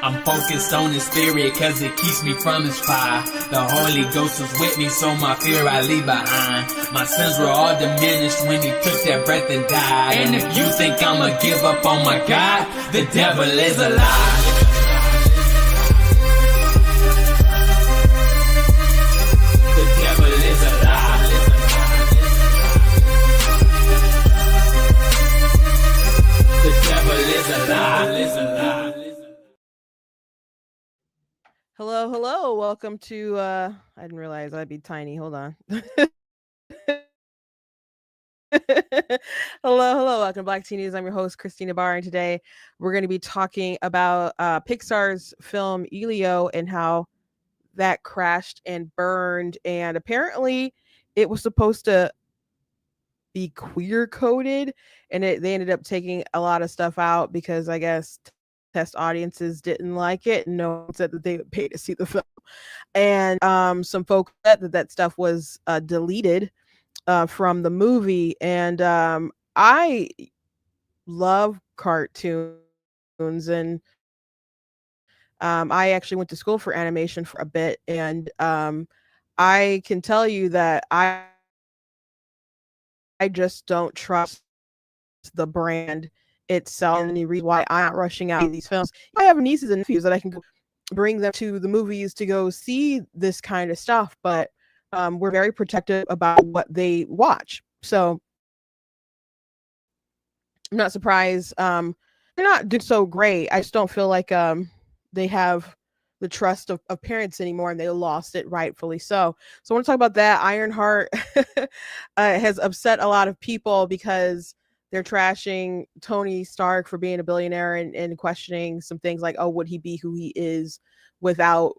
I'm focused on the spirit cause it keeps me from his fire. The Holy Ghost was with me, so my fear I leave behind. My sins were all diminished when he took that breath and died. And if you think I'ma give up on my God, the devil is a lie. Hello. Welcome to I didn't realize I'd be tiny. Hold on. Hello. Welcome to Black Teen News. I'm your host, Christina Barr, and today we're going to be talking about Pixar's film Elio and how that crashed and burned. And apparently it was supposed to be queer coded, and they ended up taking a lot of stuff out because I guess test audiences didn't like it. No one said that they would pay to see the film. And some folks said that stuff was deleted from the movie. And I love cartoons, and I actually went to school for animation for a bit, and I can tell you that I just don't trust the brand itself. And the reason why I'm not rushing out these films, I have nieces and nephews that I can bring them to the movies to go see this kind of stuff, but we're very protective about what they watch. So I'm not surprised. They're not doing so great. I just don't feel like they have the trust of parents anymore, and they lost it, rightfully so. So I want to talk about that. Ironheart has upset a lot of people because they're trashing Tony Stark for being a billionaire and questioning some things like, oh, would he be who he is without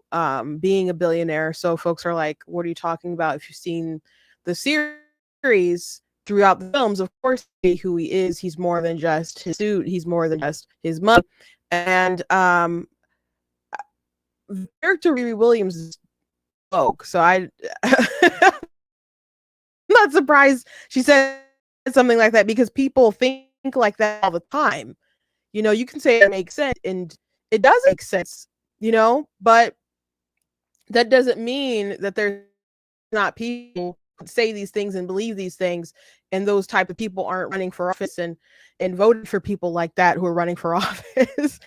being a billionaire? So folks are like, what are you talking about? If you've seen the series throughout the films, of course, who he is. He's more than just his suit. He's more than just his money. And the character Riri Williams spoke. So I'm not surprised she said something like that, because people think like that all the time. You know, you can say it makes sense, and it does make sense, you know, but that doesn't mean that there's not people who say these things and believe these things, and those type of people aren't running for office and voted for people like that who are running for office.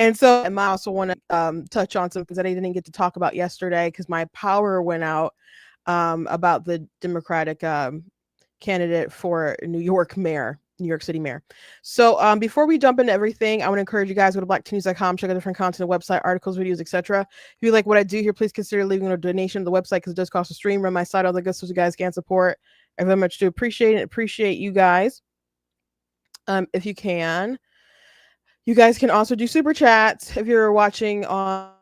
And so I also want to touch on some things that I didn't get to talk about yesterday because my power went out about the Democratic candidate for New York City mayor. So before we jump into everything, I want to encourage you guys to go to blackteennews.com, check out different content, website, articles, videos, etc. If you like what I do here, please consider leaving a donation to the website because it does cost a stream, run my site, all the good stuff you guys can support. I very much do appreciate it. Appreciate you guys. If you can. You guys can also do super chats if you're watching on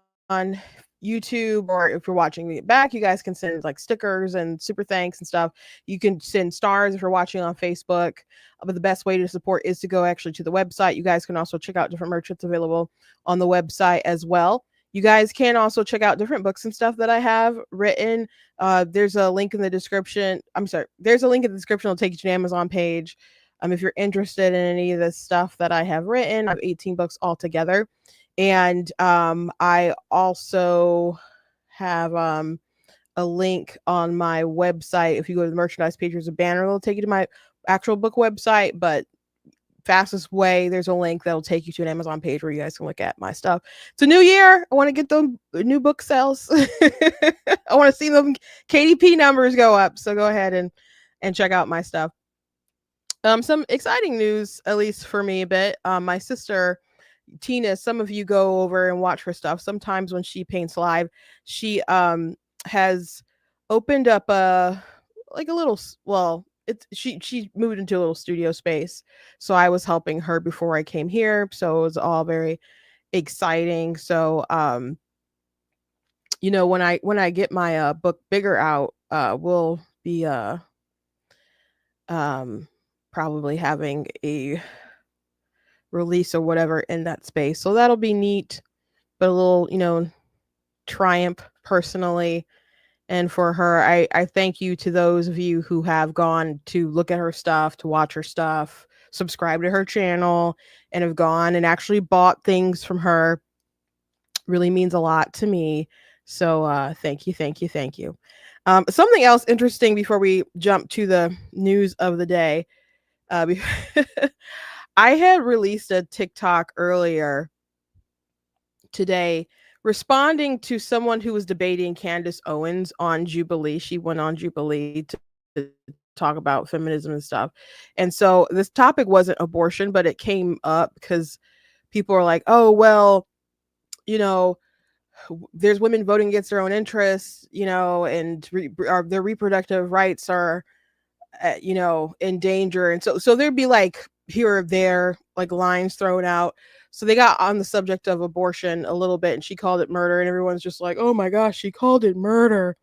YouTube, or if you're watching it back, you guys can send like stickers and super thanks and stuff. You can send stars if you're watching on Facebook, but the best way to support is to go actually to the website. You guys can also check out different merch that's available on the website as well. You guys can also check out different books and stuff that I have written. There's a link in the description. There's a link in the description that'll take you to the Amazon page. If you're interested in any of the stuff that I have written, I have 18 books altogether. And I also have a link on my website. If you go to the merchandise page, there's a banner that'll take you to my actual book website. But fastest way, there's a link that'll take you to an Amazon page where you guys can look at my stuff. It's a new year. I want to get those new book sales. I want to see them KDP numbers go up. So go ahead and check out my stuff. Some exciting news, at least for me a bit. My sister, Tina, some of you go over and watch her stuff. Sometimes when she paints live, she has opened up she moved into a little studio space. So I was helping her before I came here. So it was all very exciting. So when I get my book Bigger out, we'll be probably having a release or whatever in that space. So that'll be neat, but a little, triumph personally. And for her, I thank you to those of you who have gone to look at her stuff, to watch her stuff, subscribe to her channel, and have gone and actually bought things from her Really means a lot to me. So thank you, thank you, thank you. Something else interesting before we jump to the news of the day. Be- I had released a TikTok earlier today responding to someone who was debating Candace Owens on Jubilee. She went on Jubilee to talk about feminism and stuff. And so this topic wasn't abortion, but it came up because people are like, oh, well, you know, there's women voting against their own interests, and their reproductive rights are, in danger. And so there'd be like here or there, like lines thrown out. So they got on the subject of abortion a little bit and she called it murder. And everyone's just like, oh my gosh, she called it murder.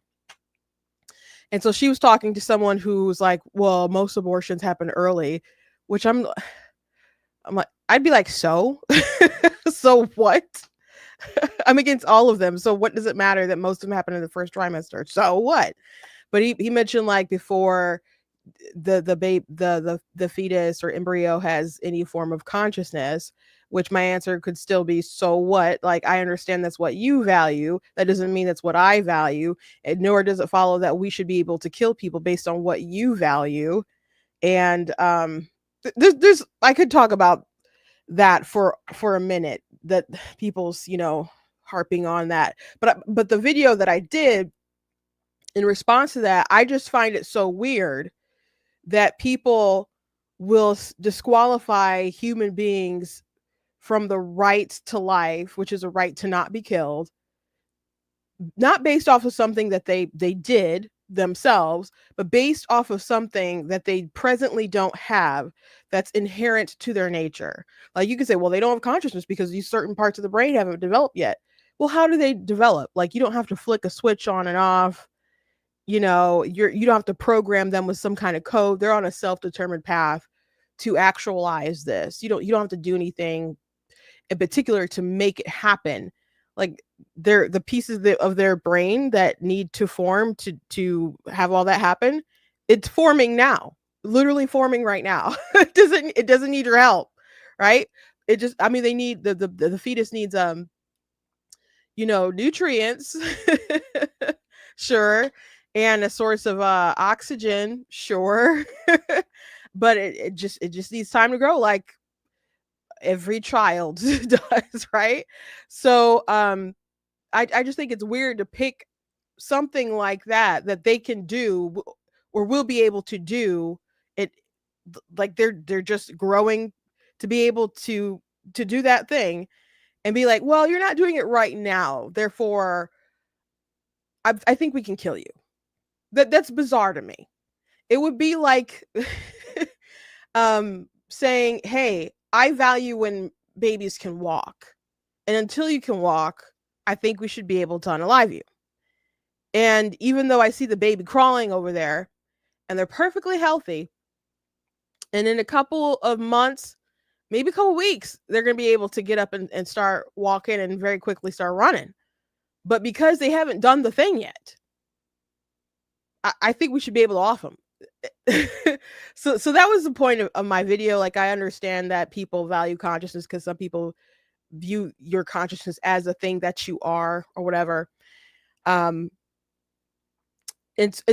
And so she was talking to someone who's like, well, most abortions happen early, which I'm like, I'd be like, so? So what? I'm against all of them. So what does it matter that most of them happen in the first trimester? So what? But he mentioned like before the fetus or embryo has any form of consciousness, which my answer could still be, so what? Like, I understand that's what you value. That doesn't mean that's what I value. And nor does it follow that we should be able to kill people based on what you value. And there's I could talk about that for a minute, that people's harping on that. But the video that I did in response to that, I just find it so weird that people will disqualify human beings from the right to life, which is a right to not be killed, not based off of something that they did themselves, but based off of something that they presently don't have, that's inherent to their nature. Like, you could say, well, they don't have consciousness because these certain parts of the brain haven't developed yet. Well, how do they develop? Like, you don't have to flick a switch on and off. You don't have to program them with some kind of code. They're on a self-determined path to actualize this. You don't have to do anything in particular to make it happen. Like, they're the pieces of their brain that need to form to have all that happen. It's forming now, literally forming right now. It doesn't need your help, right? It just, I mean, they need the fetus needs nutrients, sure, and a source of oxygen, sure. But it just needs time to grow, like every child does, right? So I just think it's weird to pick something like that they can do or will be able to do it, like they're just growing to be able to do that thing, and be like, well, you're not doing it right now, therefore I think we can kill you. That's bizarre to me. It would be like saying, hey, I value when babies can walk, and until you can walk, I think we should be able to unalive you. And even though I see the baby crawling over there and they're perfectly healthy, and in a couple of months, maybe a couple weeks, they're going to be able to get up and start walking and very quickly start running. But because they haven't done the thing yet, I think we should be able to off them. So that was the point of my video. Like, I understand that people value consciousness because some people view your consciousness as a thing that you are or whatever. And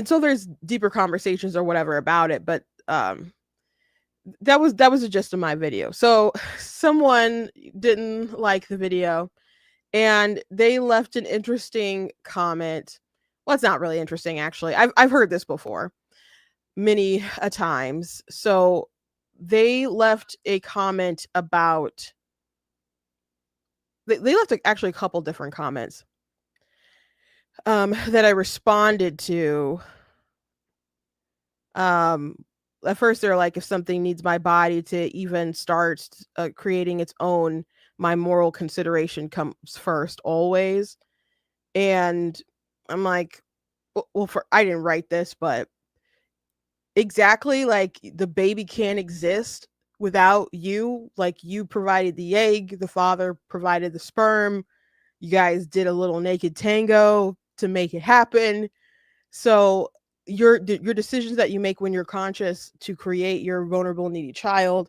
so there's deeper conversations or whatever about it, but that was the gist of my video. So someone didn't like the video and they left an interesting comment. Well, it's not really interesting, actually. I've heard this before many a times. So they left a comment about, they left actually a couple different comments that I responded to. At first they're like, if something needs my body to even start creating its own, my moral consideration comes first always. And I'm like, well, I didn't write this, but exactly, like, the baby can't exist without you. Like, you provided the egg, the father provided the sperm, you guys did a little naked tango to make it happen. So your decisions that you make when you're conscious to create your vulnerable, needy child,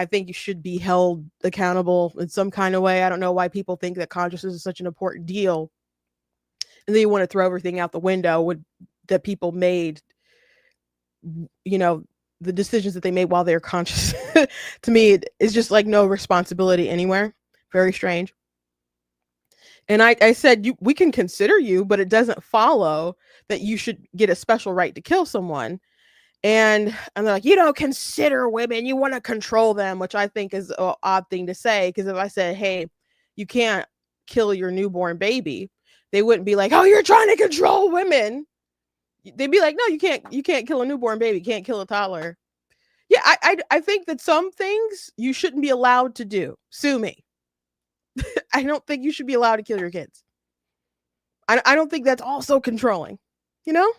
I think you should be held accountable in some kind of way. I don't know why people think that consciousness is such an important deal, and then you want to throw everything out the window with that people made, you know, the decisions that they made while they're conscious. To me, it's just like no responsibility anywhere. Very strange. And I said, we can consider you, but it doesn't follow that you should get a special right to kill someone. And they're like, you don't consider women, you want to control them, which I think is an odd thing to say. Because if I said, hey, you can't kill your newborn baby, they wouldn't be like, oh, you're trying to control women. They'd be like, no, you can't kill a newborn baby, you can't kill a toddler. Yeah, I think that some things you shouldn't be allowed to do. Sue me. I don't think you should be allowed to kill your kids. I don't think that's also controlling, you know?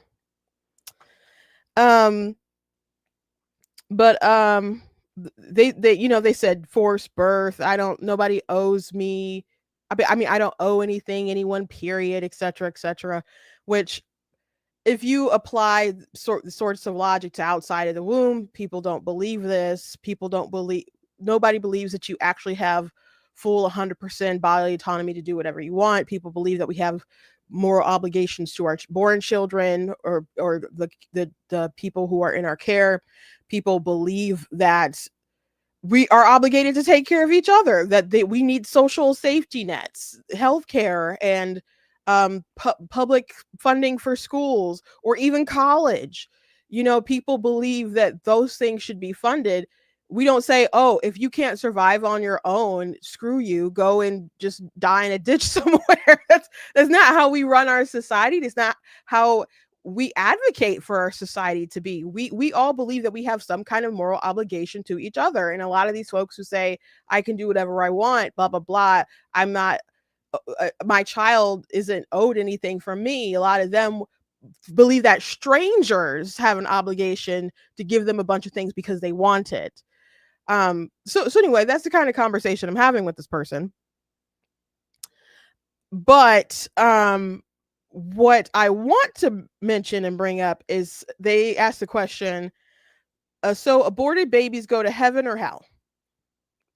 But they you know, they said forced birth. Nobody owes me. I mean, I don't owe anyone, period, etc., etc. Which, if you apply sorts of logic to outside of the womb, people don't believe this. Nobody believes that you actually have full 100% bodily autonomy to do whatever you want. People believe that we have moral obligations to our born children, or the people who are in our care. People believe that we are obligated to take care of each other, that we need social safety nets, healthcare, and public funding for schools or even college. You know, people believe that those things should be funded. We don't say, oh, if you can't survive on your own, screw you, go and just die in a ditch somewhere. That's not how we run our society. That's not how we advocate for our society to be. We all believe that we have some kind of moral obligation to each other. And a lot of these folks who say, I can do whatever I want, blah, blah, blah, I'm not, my child isn't owed anything from me. A lot of them believe that strangers have an obligation to give them a bunch of things because they want it. So anyway, that's the kind of conversation I'm having with this person. But what I want to mention and bring up is they asked the question, so aborted babies go to heaven or hell?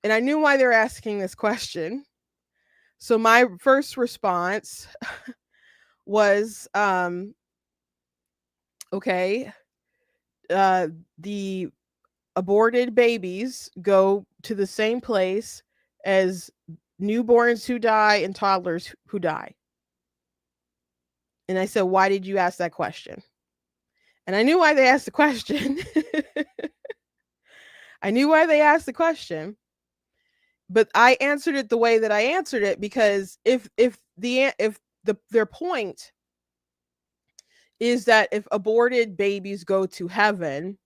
And I knew why they're asking this question. So my first response was, okay, the aborted babies go to the same place as newborns who die and toddlers who die. And I said, why did you ask that question? And I knew why they asked the question. I knew why they asked the question, but I answered it the way that I answered it because if their point is that if aborted babies go to heaven,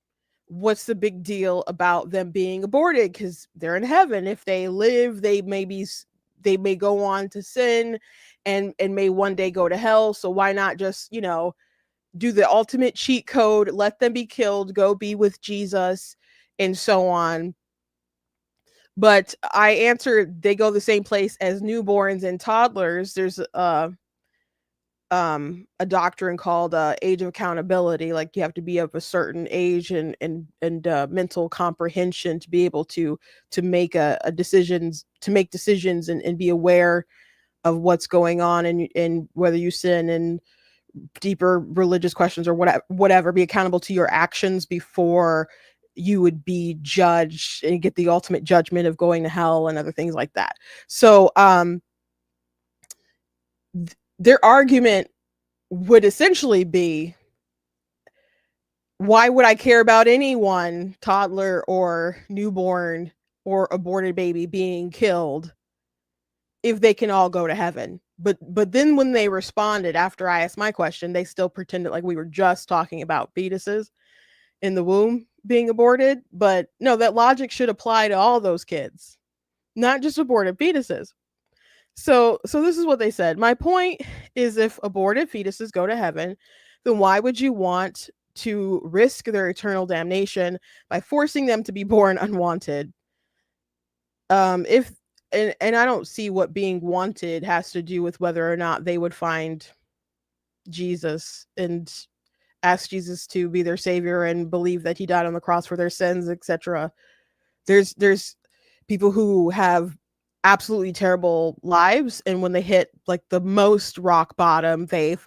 what's the big deal about them being aborted? Because they're in heaven. If they live, they may go on to sin and may one day go to hell. So why not just, you know, do the ultimate cheat code, let them be killed, go be with Jesus, and so on. But I answered, they go the same place as newborns and toddlers. There's a doctrine called age of accountability. Like, you have to be of a certain age and mental comprehension to be able to make a decisions, to make decisions and be aware of what's going on, and whether you sin, and deeper religious questions or whatever, be accountable to your actions before you would be judged and get the ultimate judgment of going to hell and other things like that. So their argument would essentially be, why would I care about anyone, toddler or newborn or aborted baby, being killed if they can all go to heaven? But then when they responded after I asked my question, they still pretended like we were just talking about fetuses in the womb being aborted. But no, that logic should apply to all those kids, not just aborted fetuses. So this is what they said. My point is, if aborted fetuses go to heaven, then why would you want to risk their eternal damnation by forcing them to be born unwanted? And I don't see what being wanted has to do with whether or not they would find Jesus and ask Jesus to be their savior and believe that he died on the cross for their sins, etc. There's people who have absolutely terrible lives, and when they hit like the most rock bottom, they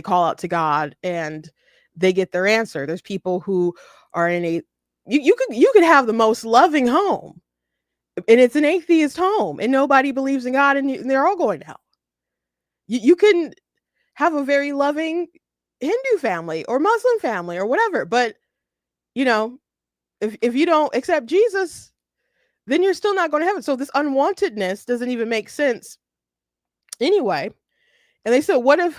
call out to God and they get their answer. There's people who are in a you could have the most loving home, and it's an atheist home, and nobody believes in God, and they're all going to hell. You can have a very loving Hindu family or Muslim family or whatever, but you know, if you don't accept Jesus, then you're still not going to heaven. So this unwantedness doesn't even make sense anyway. And they said, what if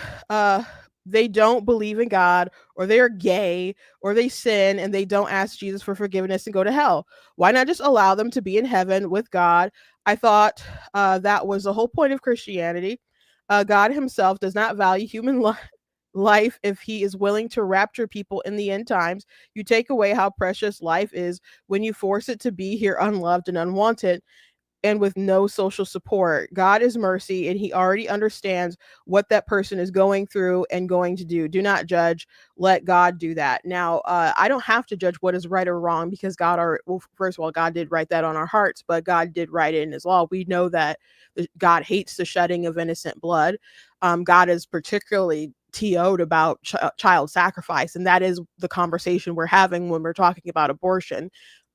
they don't believe in God, or they're gay, or they sin and they don't ask Jesus for forgiveness and go to hell? Why not just allow them to be in heaven with God? I thought that was the whole point of Christianity. God himself does not value human life if he is willing to rapture people in the end times. You take away how precious life is when you force it to be here unloved and unwanted and with no social support. God is mercy, and he already understands what that person is going through and going to do. Do not judge. Let God do that. Now, I don't have to judge what is right or wrong, because first of all, God did write that on our hearts, but God did write it in his law. We know that God hates the shedding of innocent blood. God is particularly TO'd about child sacrifice, and that is the conversation we're having when we're talking about abortion,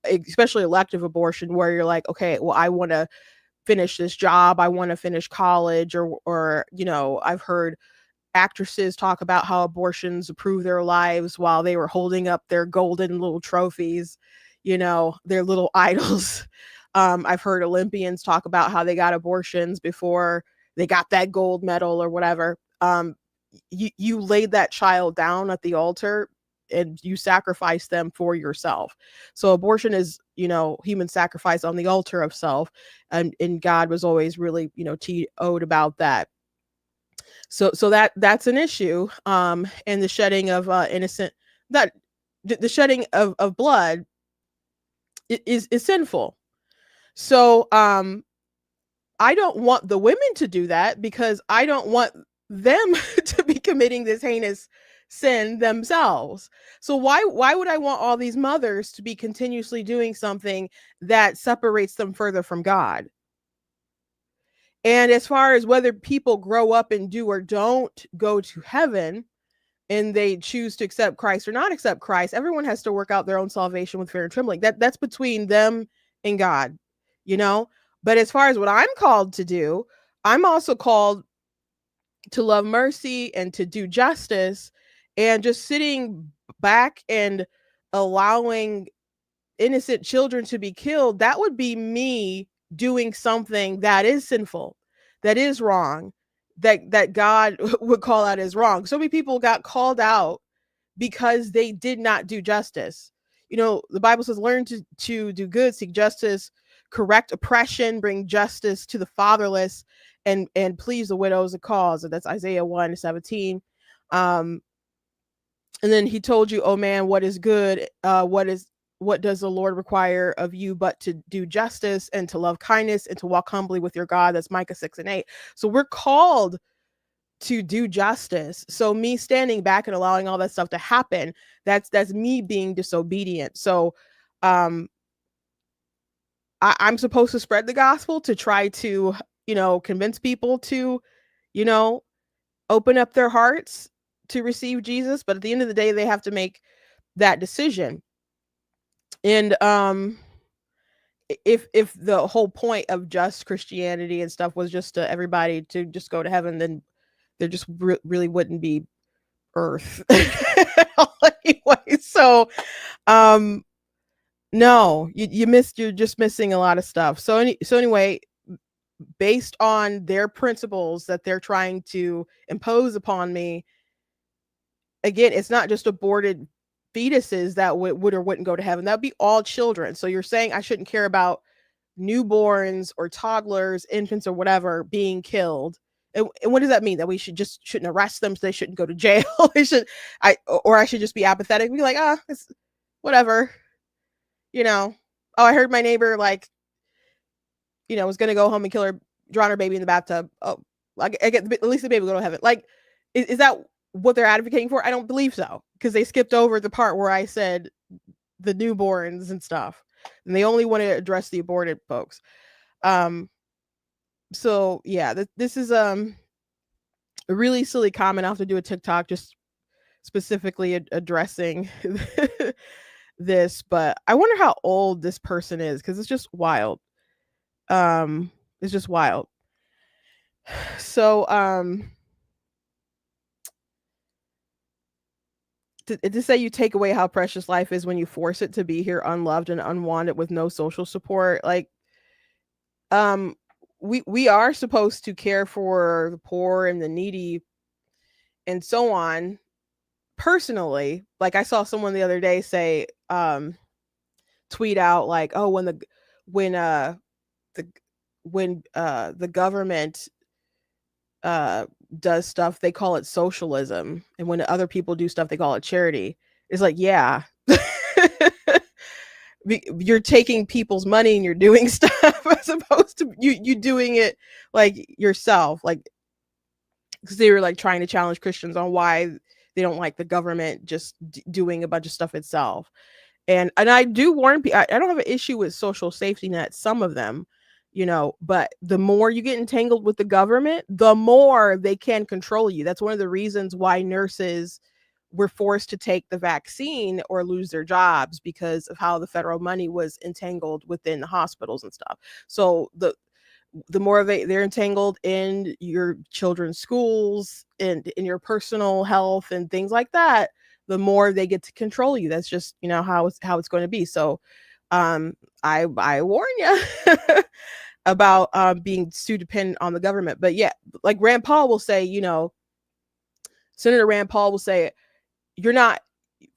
especially elective abortion, where you're like, okay, well, I want to finish this job, I want to finish college, or I've heard actresses talk about how abortions improve their lives while they were holding up their golden little trophies, their little idols. I've heard Olympians talk about how they got abortions before they got that gold medal or whatever. You laid that child down at the altar and you sacrifice them for yourself. So abortion is, human sacrifice on the altar of self. And God was always really, TO'd about that. So that's an issue. And the shedding of the shedding of blood is sinful. So I don't want the women to do that, because I don't want them to be committing this heinous sin themselves. So why would I want all these mothers to be continuously doing something that separates them further from God? And as far as whether people grow up and do or don't go to heaven, and they choose to accept Christ or not accept Christ, everyone has to work out their own salvation with fear and trembling. That's between them and God, But as far as what I'm called to do, I'm also called to love mercy and to do justice, and just sitting back and allowing innocent children to be killed, that would be me doing something that is sinful, that is wrong, that God would call out as wrong. So many people got called out because they did not do justice. The Bible says, learn to do good, seek justice, correct oppression, bring justice to the fatherless, and please the widows and cause. And that's Isaiah 1:17. And then he told you, oh man, what is good? What does the Lord require of you but to do justice and to love kindness and to walk humbly with your God? That's Micah 6:8. So we're called to do justice. So me standing back and allowing all that stuff to happen, that's me being disobedient. So I'm supposed to spread the gospel, to try to, convince people to, open up their hearts to receive Jesus. But at the end of the day, they have to make that decision. And if the whole point of just Christianity and stuff was just to everybody to just go to heaven, then there just really wouldn't be earth anyway. So no, you're just missing a lot of stuff. So anyway, based on their principles that they're trying to impose upon me, again, it's not just aborted fetuses that would or wouldn't go to heaven. That would be all children. So you're saying I shouldn't care about newborns or toddlers, infants or whatever being killed. And what does that mean? That we shouldn't arrest them, so they shouldn't go to jail? I should just be apathetic, be like, it's whatever. Oh, I heard my neighbor was gonna go home and drown her baby in the bathtub. Oh, I get at least the baby will go to heaven. Like, is that what they're advocating for? I don't believe so, because they skipped over the part where I said the newborns and stuff. and they only want to address the aborted folks. So yeah, this is a really silly comment. I'll have to do a TikTok just specifically addressing this, but I wonder how old this person is because it's just wild. It's just wild. So to say you take away how precious life is when you force it to be here unloved and unwanted with no social support, like we are supposed to care for the poor and the needy and so on. Personally, like I saw someone the other day say tweet out like, oh, when the the government does stuff, they call it socialism, and when other people do stuff, they call it charity. It's like, yeah. You're taking people's money and you're doing stuff as opposed to you doing it like yourself, like because they were like trying to challenge Christians on why they don't like the government just doing a bunch of stuff itself. And I do warn people, I don't have an issue with social safety nets, some of them, you know, but the more you get entangled with the government, the more they can control you. That's one of the reasons why nurses were forced to take the vaccine or lose their jobs, because of how the federal money was entangled within the hospitals and stuff. So the more they're entangled in your children's schools and in your personal health and things like that, the more they get to control you. That's just, you know, how it's going to be. So I warn you about being too dependent on the government. But yeah, like Rand Paul will say, you know, Senator Rand Paul will say, you don't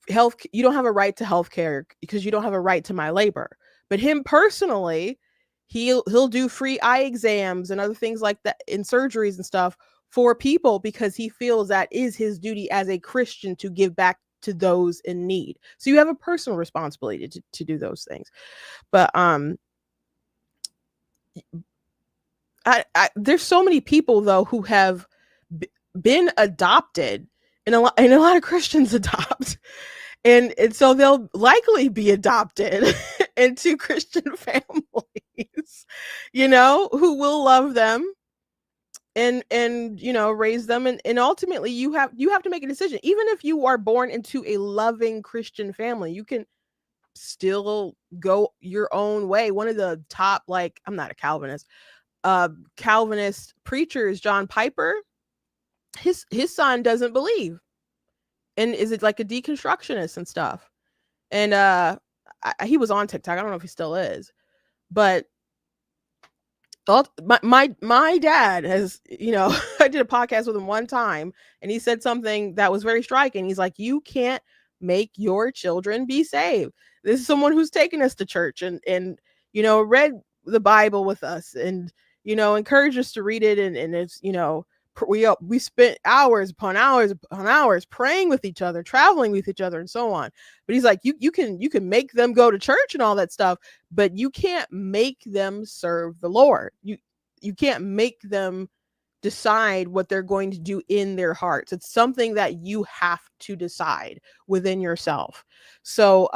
have a right to health care because you don't have a right to my labor. But him personally, he'll do free eye exams and other things like that in surgeries and stuff for people because he feels that is his duty as a Christian to give back to those in need. So you have a personal responsibility to do those things. But there's so many people though who have been adopted, and a lot of Christians adopt, and so they'll likely be adopted into Christian families, you know, who will love them and you know, raise them, and ultimately you have to make a decision. Even if you are born into a loving Christian family, you can still go your own way. One of the top, like, I'm not a Calvinist, Calvinist preachers, John Piper, his son doesn't believe and is it like a deconstructionist and stuff. And he was on TikTok. I don't know if he still is, but my dad has, you know, I did a podcast with him one time and he said something that was very striking. He's like, you can't make your children be saved. This is someone who's taken us to church and you know, read the Bible with us and, you know, encouraged us to read it. And it's, you know, we spent hours upon hours upon hours praying with each other, traveling with each other, and so on. But he's like, you can make them go to church and all that stuff, but you can't make them serve the Lord. You can't make them decide what they're going to do in their hearts. It's something that you have to decide within yourself. So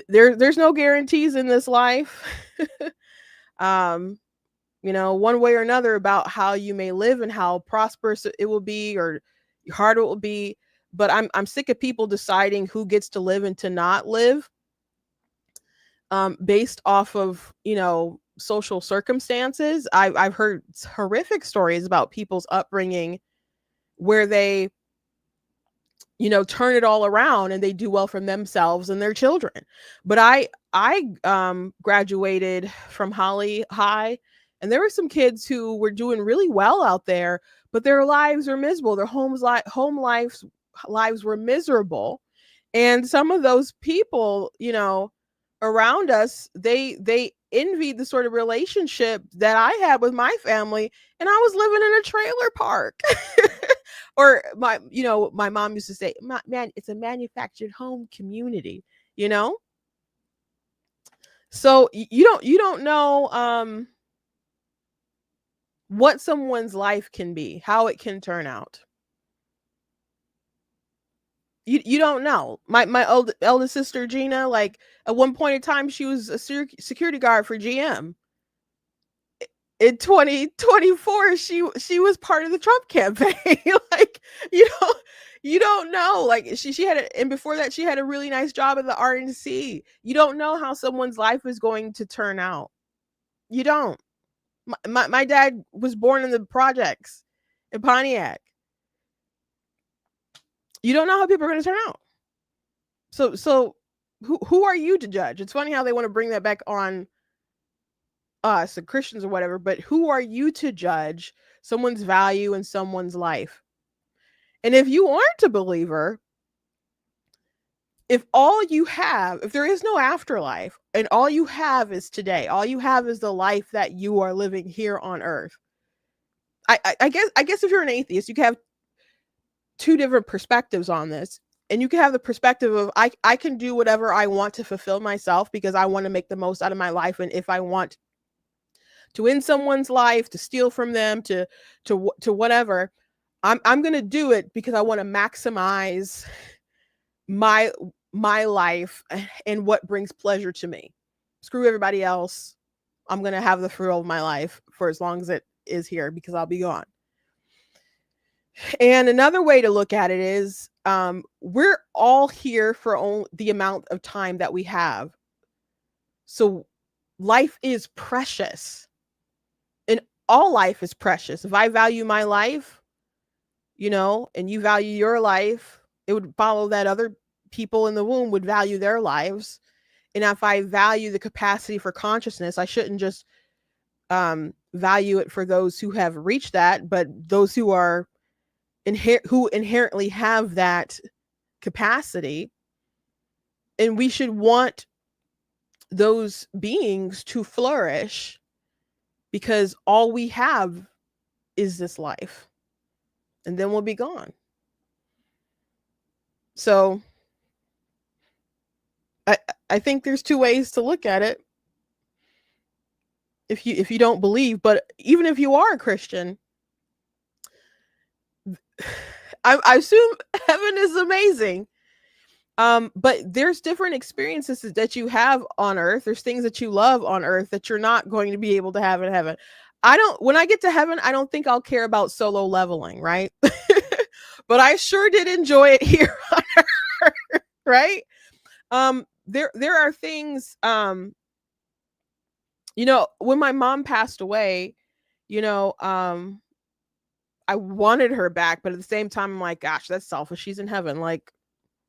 there's no guarantees in this life. You know, one way or another about how you may live and how prosperous it will be or hard it will be. But I'm sick of people deciding who gets to live and to not live based off of, you know, social circumstances. I've heard horrific stories about people's upbringing where they, you know, turn it all around and they do well for themselves and their children. But I graduated from Holly High, and there were some kids who were doing really well out there, but their lives are miserable. Their home lives were miserable. And some of those people, you know, around us, they envied the sort of relationship that I had with my family, and I was living in a trailer park. Or my mom used to say, man, it's a manufactured home community, you know? So you don't know what someone's life can be, how it can turn out. You don't know. My eldest sister Gina, like at one point in time, she was a security guard for GM. In 2024, she was part of the Trump campaign. Like, you know, you don't know. Like she had and before that she had a really nice job at the RNC. You don't know how someone's life is going to turn out. You don't. My dad was born in the projects in Pontiac. You don't know how people are going to turn out. So who are you to judge? It's funny how they want to bring that back on us, the Christians or whatever, but who are you to judge someone's value in someone's life? And if you aren't a believer, if there is no afterlife and all you have is today, all you have is the life that you are living here on earth. I guess if you're an atheist, you can have two different perspectives on this. And you can have the perspective of I can do whatever I want to fulfill myself because I want to make the most out of my life. And if I want to end someone's life, to steal from them, to whatever, I'm going to do it because I want to maximize my life and what brings pleasure to me. Screw everybody else. I'm going to have the thrill of my life for as long as it is here because I'll be gone. And another way to look at it is we're all here for only the amount of time that we have. So life is precious. And all life is precious. If I value my life, and you value your life, it would follow that other people in the womb would value their lives. And if I value the capacity for consciousness, I shouldn't just value it for those who have reached that, but those who are who inherently have that capacity. And we should want those beings to flourish because all we have is this life, and then we'll be gone. So I think there's two ways to look at it. If you don't believe, but even if you are a Christian, I assume heaven is amazing. But there's different experiences that you have on earth. There's things that you love on earth that you're not going to be able to have in heaven. When I get to heaven, I don't think I'll care about solo leveling, right? But I sure did enjoy it here on earth, right? There are things, when my mom passed away, I wanted her back, but at the same time, I'm like, gosh, that's selfish. She's in heaven. Like,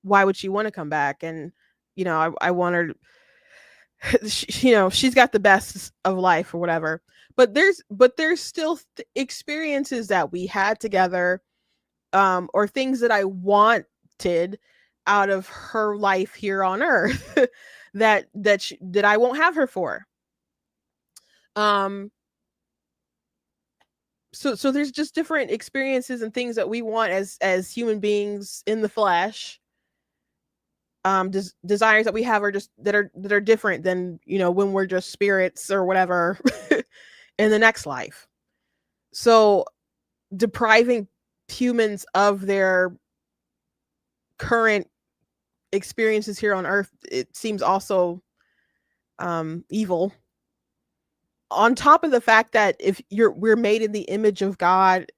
why would she want to come back? And, I want her, she's got the best of life or whatever, but there's still experiences that we had together, or things that I wanted out of her life here on earth that I won't have her for. So there's just different experiences and things that we want as human beings in the flesh. Desires that we have are just that are different than when we're just spirits or whatever in the next life. So depriving humans of their current experiences here on earth, it seems also evil. On top of the fact that we're made in the image of God,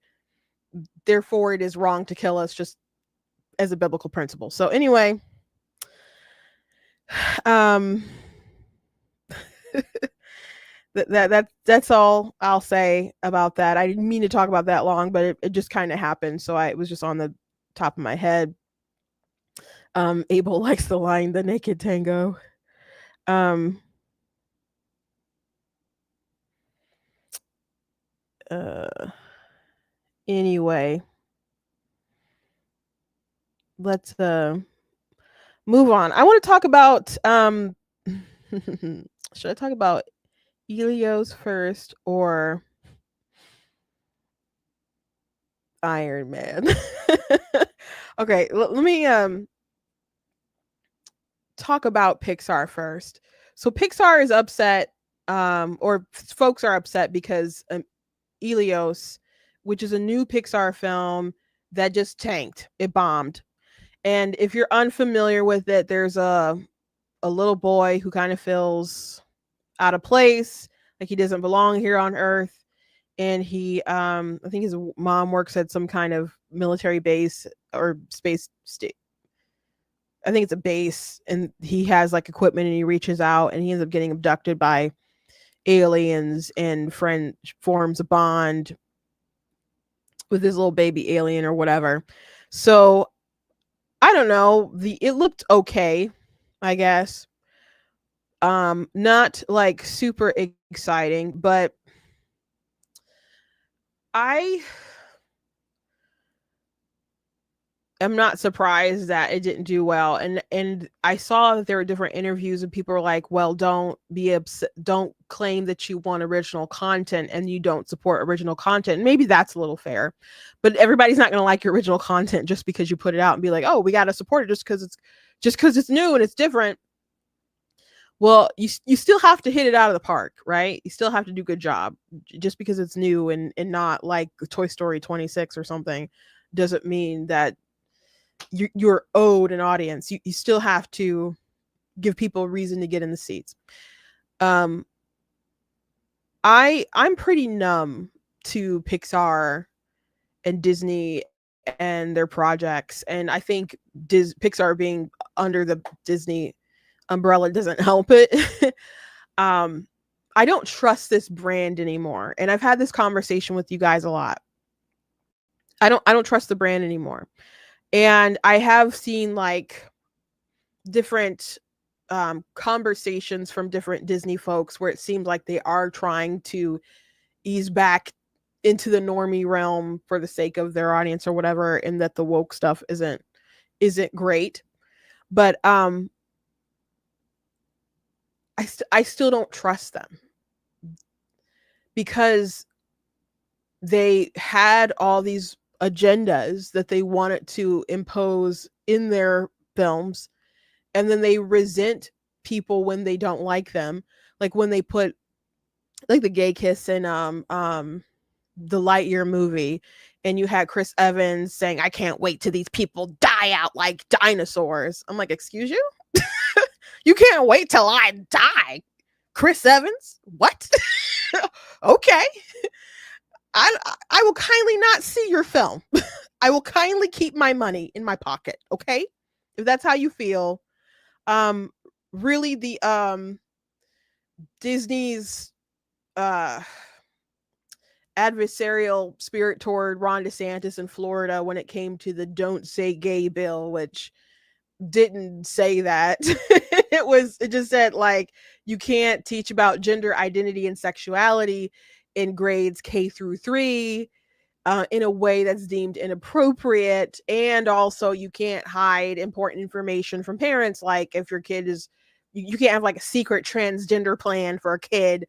therefore it is wrong to kill us, just as a biblical principle. So anyway, that's all I'll say about that. I didn't mean to talk about that long, but it just kind of happened, so it was just on the top of my head. Abel likes the line, "The naked tango." Anyway, let's move on. I want to talk about should I talk about Elio's first or Iron Man? Okay, let me talk about Pixar first. So Pixar is upset, or folks are upset because Elios, which is a new Pixar film that just tanked, it bombed, And if you're unfamiliar with it, there's a little boy who kind of feels out of place, like he doesn't belong here on Earth. And he, I think his mom works at some kind of military base or space state. I think it's a base, and he has like equipment, and he reaches out, and he ends up getting abducted by aliens, and friend forms a bond with his little baby alien or whatever. So I don't know. It looked okay, I guess. Not like super exciting, but I am not surprised that it didn't do well. And I saw that there were different interviews, and people were like, well, don't be upset, don't claim that you want original content and you don't support original content. Maybe that's a little fair, but everybody's not going to like your original content just because you put it out and be like, oh, we got to support it just because it's new and it's different. Well, you still have to hit it out of the park, right? You still have to do a good job. Just because it's new and not like Toy Story 26 or something doesn't mean that you're owed an audience. You still have to give people a reason to get in the seats. I'm pretty numb to Pixar and Disney and their projects, and I think Pixar being under the Disney umbrella doesn't help it. I don't trust this brand anymore, and I've had this conversation with you guys a lot. I don't trust the brand anymore. And I have seen like different conversations from different Disney folks where it seems like they are trying to ease back into the normie realm for the sake of their audience or whatever, and that the woke stuff isn't great. But I still don't trust them, because they had all these agendas that they wanted to impose in their films, and then they resent people when they don't like them, like when they put like the gay kiss in the Lightyear movie, and you had Chris Evans saying, I can't wait till these people die out like dinosaurs. I'm like, excuse you? You can't wait till I die, Chris Evans? What? Okay. I will kindly not see your film. I will kindly keep my money in my pocket, okay? If that's how you feel. Really the Disney's adversarial spirit toward Ron DeSantis in Florida when it came to the Don't Say Gay bill, which didn't say that. It just said like you can't teach about gender identity and sexuality in grades K through 3 in a way that's deemed inappropriate, and also you can't hide important information from parents, like if your kid is you can't have like a secret transgender plan for a kid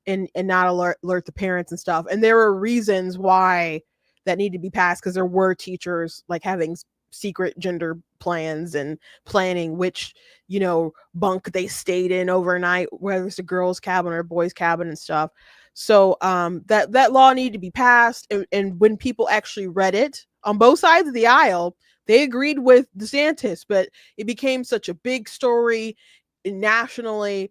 and not alert the parents and stuff. And there were reasons why that needed to be passed, because there were teachers like having secret gender plans and planning which bunk they stayed in overnight, whether it's a girls cabin or a boys cabin and stuff. So that law needed to be passed, and when people actually read it on both sides of the aisle, they agreed with DeSantis, but it became such a big story nationally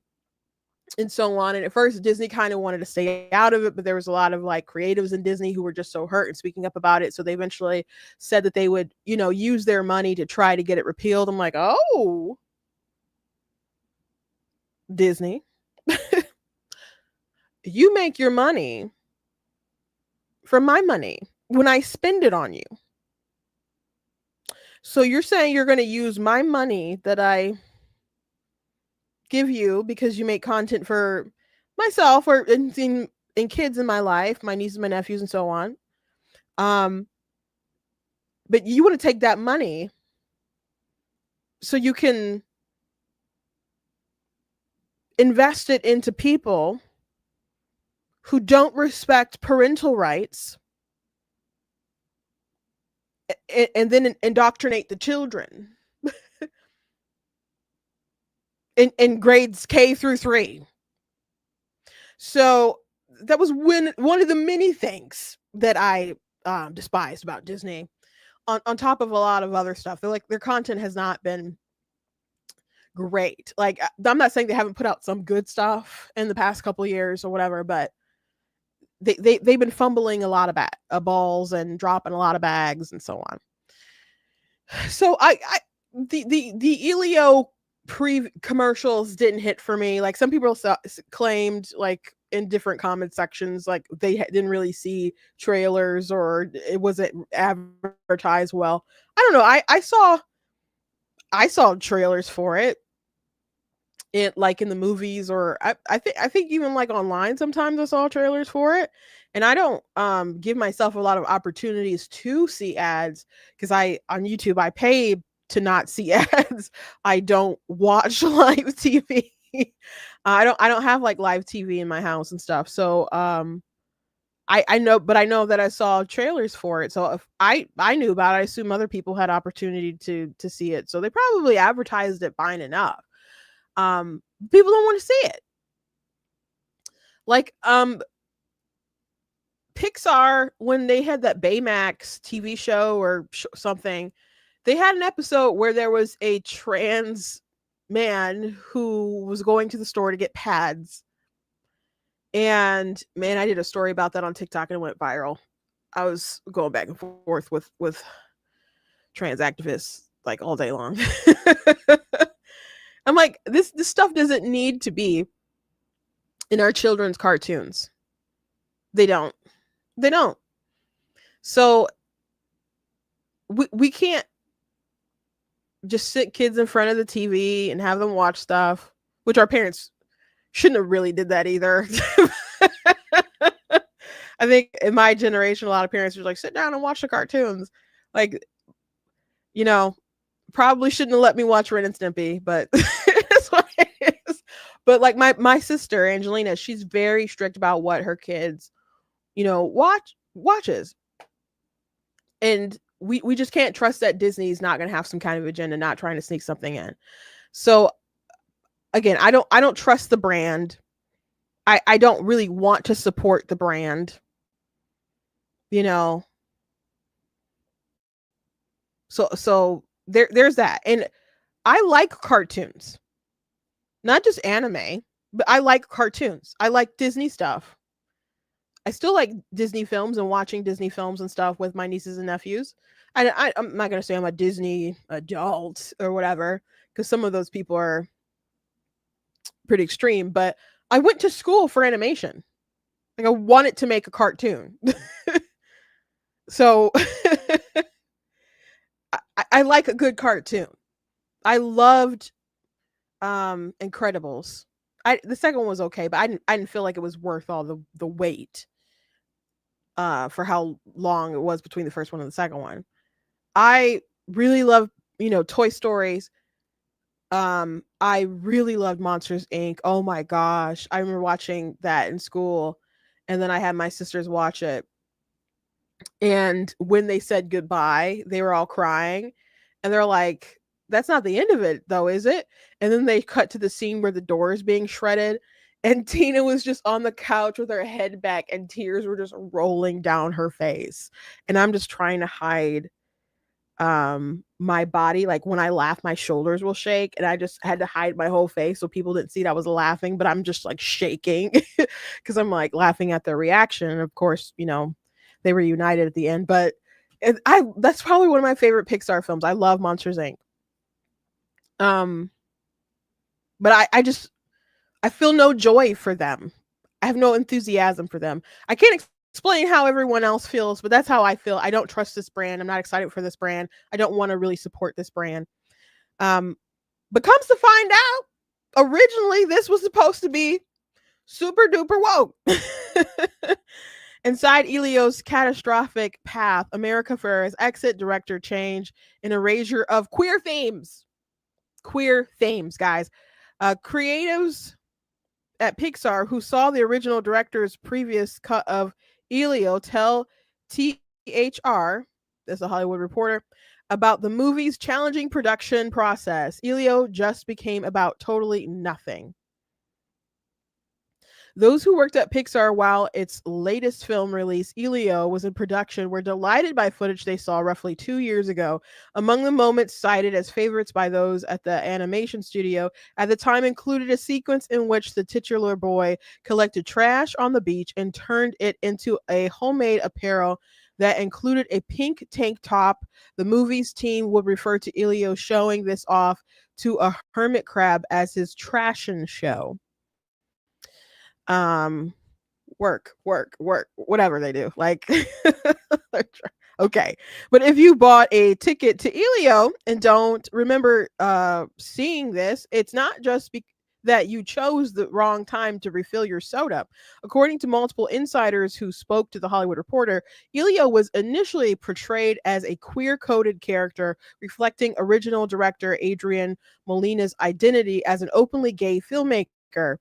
and so on. And at first Disney kind of wanted to stay out of it, but there was a lot of like creatives in Disney who were just so hurt and speaking up about it, so they eventually said that they would use their money to try to get it repealed. I'm like, oh, Disney. You make your money from my money when I spend it on you. So you're saying you're going to use my money that I give you because you make content for myself or in kids in my life, my nieces, my nephews, and so on. But you want to take that money so you can invest it into people who don't respect parental rights and then indoctrinate the children in grades K through 3. So that was one of the many things that I despised about Disney. on top of a lot of other stuff. They're like, their content has not been great. Like, I'm not saying they haven't put out some good stuff in the past couple years or whatever, but they've been fumbling a lot of balls and dropping a lot of bags and so on. So the Elio pre commercials didn't hit for me. Like, some people claimed, like, in different comment sections, like, they didn't really see trailers or it wasn't advertised well. I don't know. I saw trailers for it. Like in the movies, or I think even like online sometimes I saw trailers for it. And I don't give myself a lot of opportunities to see ads, because on YouTube I pay to not see ads. I don't watch live TV. I don't have like live TV in my house and stuff. So I know, but I know that I saw trailers for it. So if I knew about it, I assume other people had opportunity to see it. So they probably advertised it fine enough. People don't want to see it. Like, Pixar, when they had that Baymax TV show or something, they had an episode where there was a trans man who was going to the store to get pads. And man, I did a story about that on TikTok and it went viral. I was going back and forth with trans activists like all day long. I'm like, this stuff doesn't need to be in our children's cartoons. They don't. So we can't just sit kids in front of the TV and have them watch stuff, which our parents shouldn't have really did that either. I think in my generation, a lot of parents were like, sit down and watch the cartoons. Like, probably shouldn't have let me watch Ren and Stimpy, but that's what it is. But like my sister Angelina, she's very strict about what her kids, watches. And we just can't trust that Disney's not going to have some kind of agenda, not trying to sneak something in. So again, I don't trust the brand. I don't really want to support the brand. So there's that. And I like cartoons. Not just anime, but I like cartoons. I like Disney stuff. I still like Disney films and watching Disney films and stuff with my nieces and nephews. I'm not going to say I'm a Disney adult or whatever, because some of those people are pretty extreme, but I went to school for animation. Like, I wanted to make a cartoon. So I like a good cartoon. I loved Incredibles. The second one was okay, but I didn't feel like it was worth all the wait for how long it was between the first one and the second one. I really love, Toy Stories. I really loved Monsters Inc. Oh my gosh. I remember watching that in school, and then I had my sisters watch it. And when they said goodbye, they were all crying, and they're like, that's not the end of it though, is it? And then they cut to the scene where the door is being shredded, and Tina was just on the couch with her head back and tears were just rolling down her face. And I'm just trying to hide my body. Like, when I laugh, my shoulders will shake, and I just had to hide my whole face so people didn't see that I was laughing, but I'm just like shaking because I'm like laughing at their reaction. And of course, they were united at the end. But that's probably one of my favorite Pixar films. I love Monsters Inc. But I feel no joy for them. I have no enthusiasm for them. I can't explain how everyone else feels, but that's how I feel. I don't trust this brand. I'm not excited for this brand. I don't want to really support this brand. But comes to find out, originally this was supposed to be super duper woke. Inside Elio's catastrophic path, America Ferrer's exit, director change, and erasure of queer themes. Queer themes, guys. Creatives at Pixar who saw the original director's previous cut of Elio tell THR, that's a Hollywood Reporter, about the movie's challenging production process. Elio just became about totally nothing. Those who worked at Pixar while its latest film release, Elio, was in production were delighted by footage they saw roughly 2 years ago. Among the moments cited as favorites by those at the animation studio at the time included a sequence in which the titular boy collected trash on the beach and turned it into a homemade apparel that included a pink tank top. The movie's team would refer to Elio showing this off to a hermit crab as his trashin' show. um work, whatever they do, like okay. But if you bought a ticket to Elio and don't remember seeing this, it's not just that you chose the wrong time to refill your soda. According to multiple insiders who spoke to the Hollywood Reporter, Elio was initially portrayed as a queer-coded character reflecting original director Adrian Molina's identity as an openly gay filmmaker.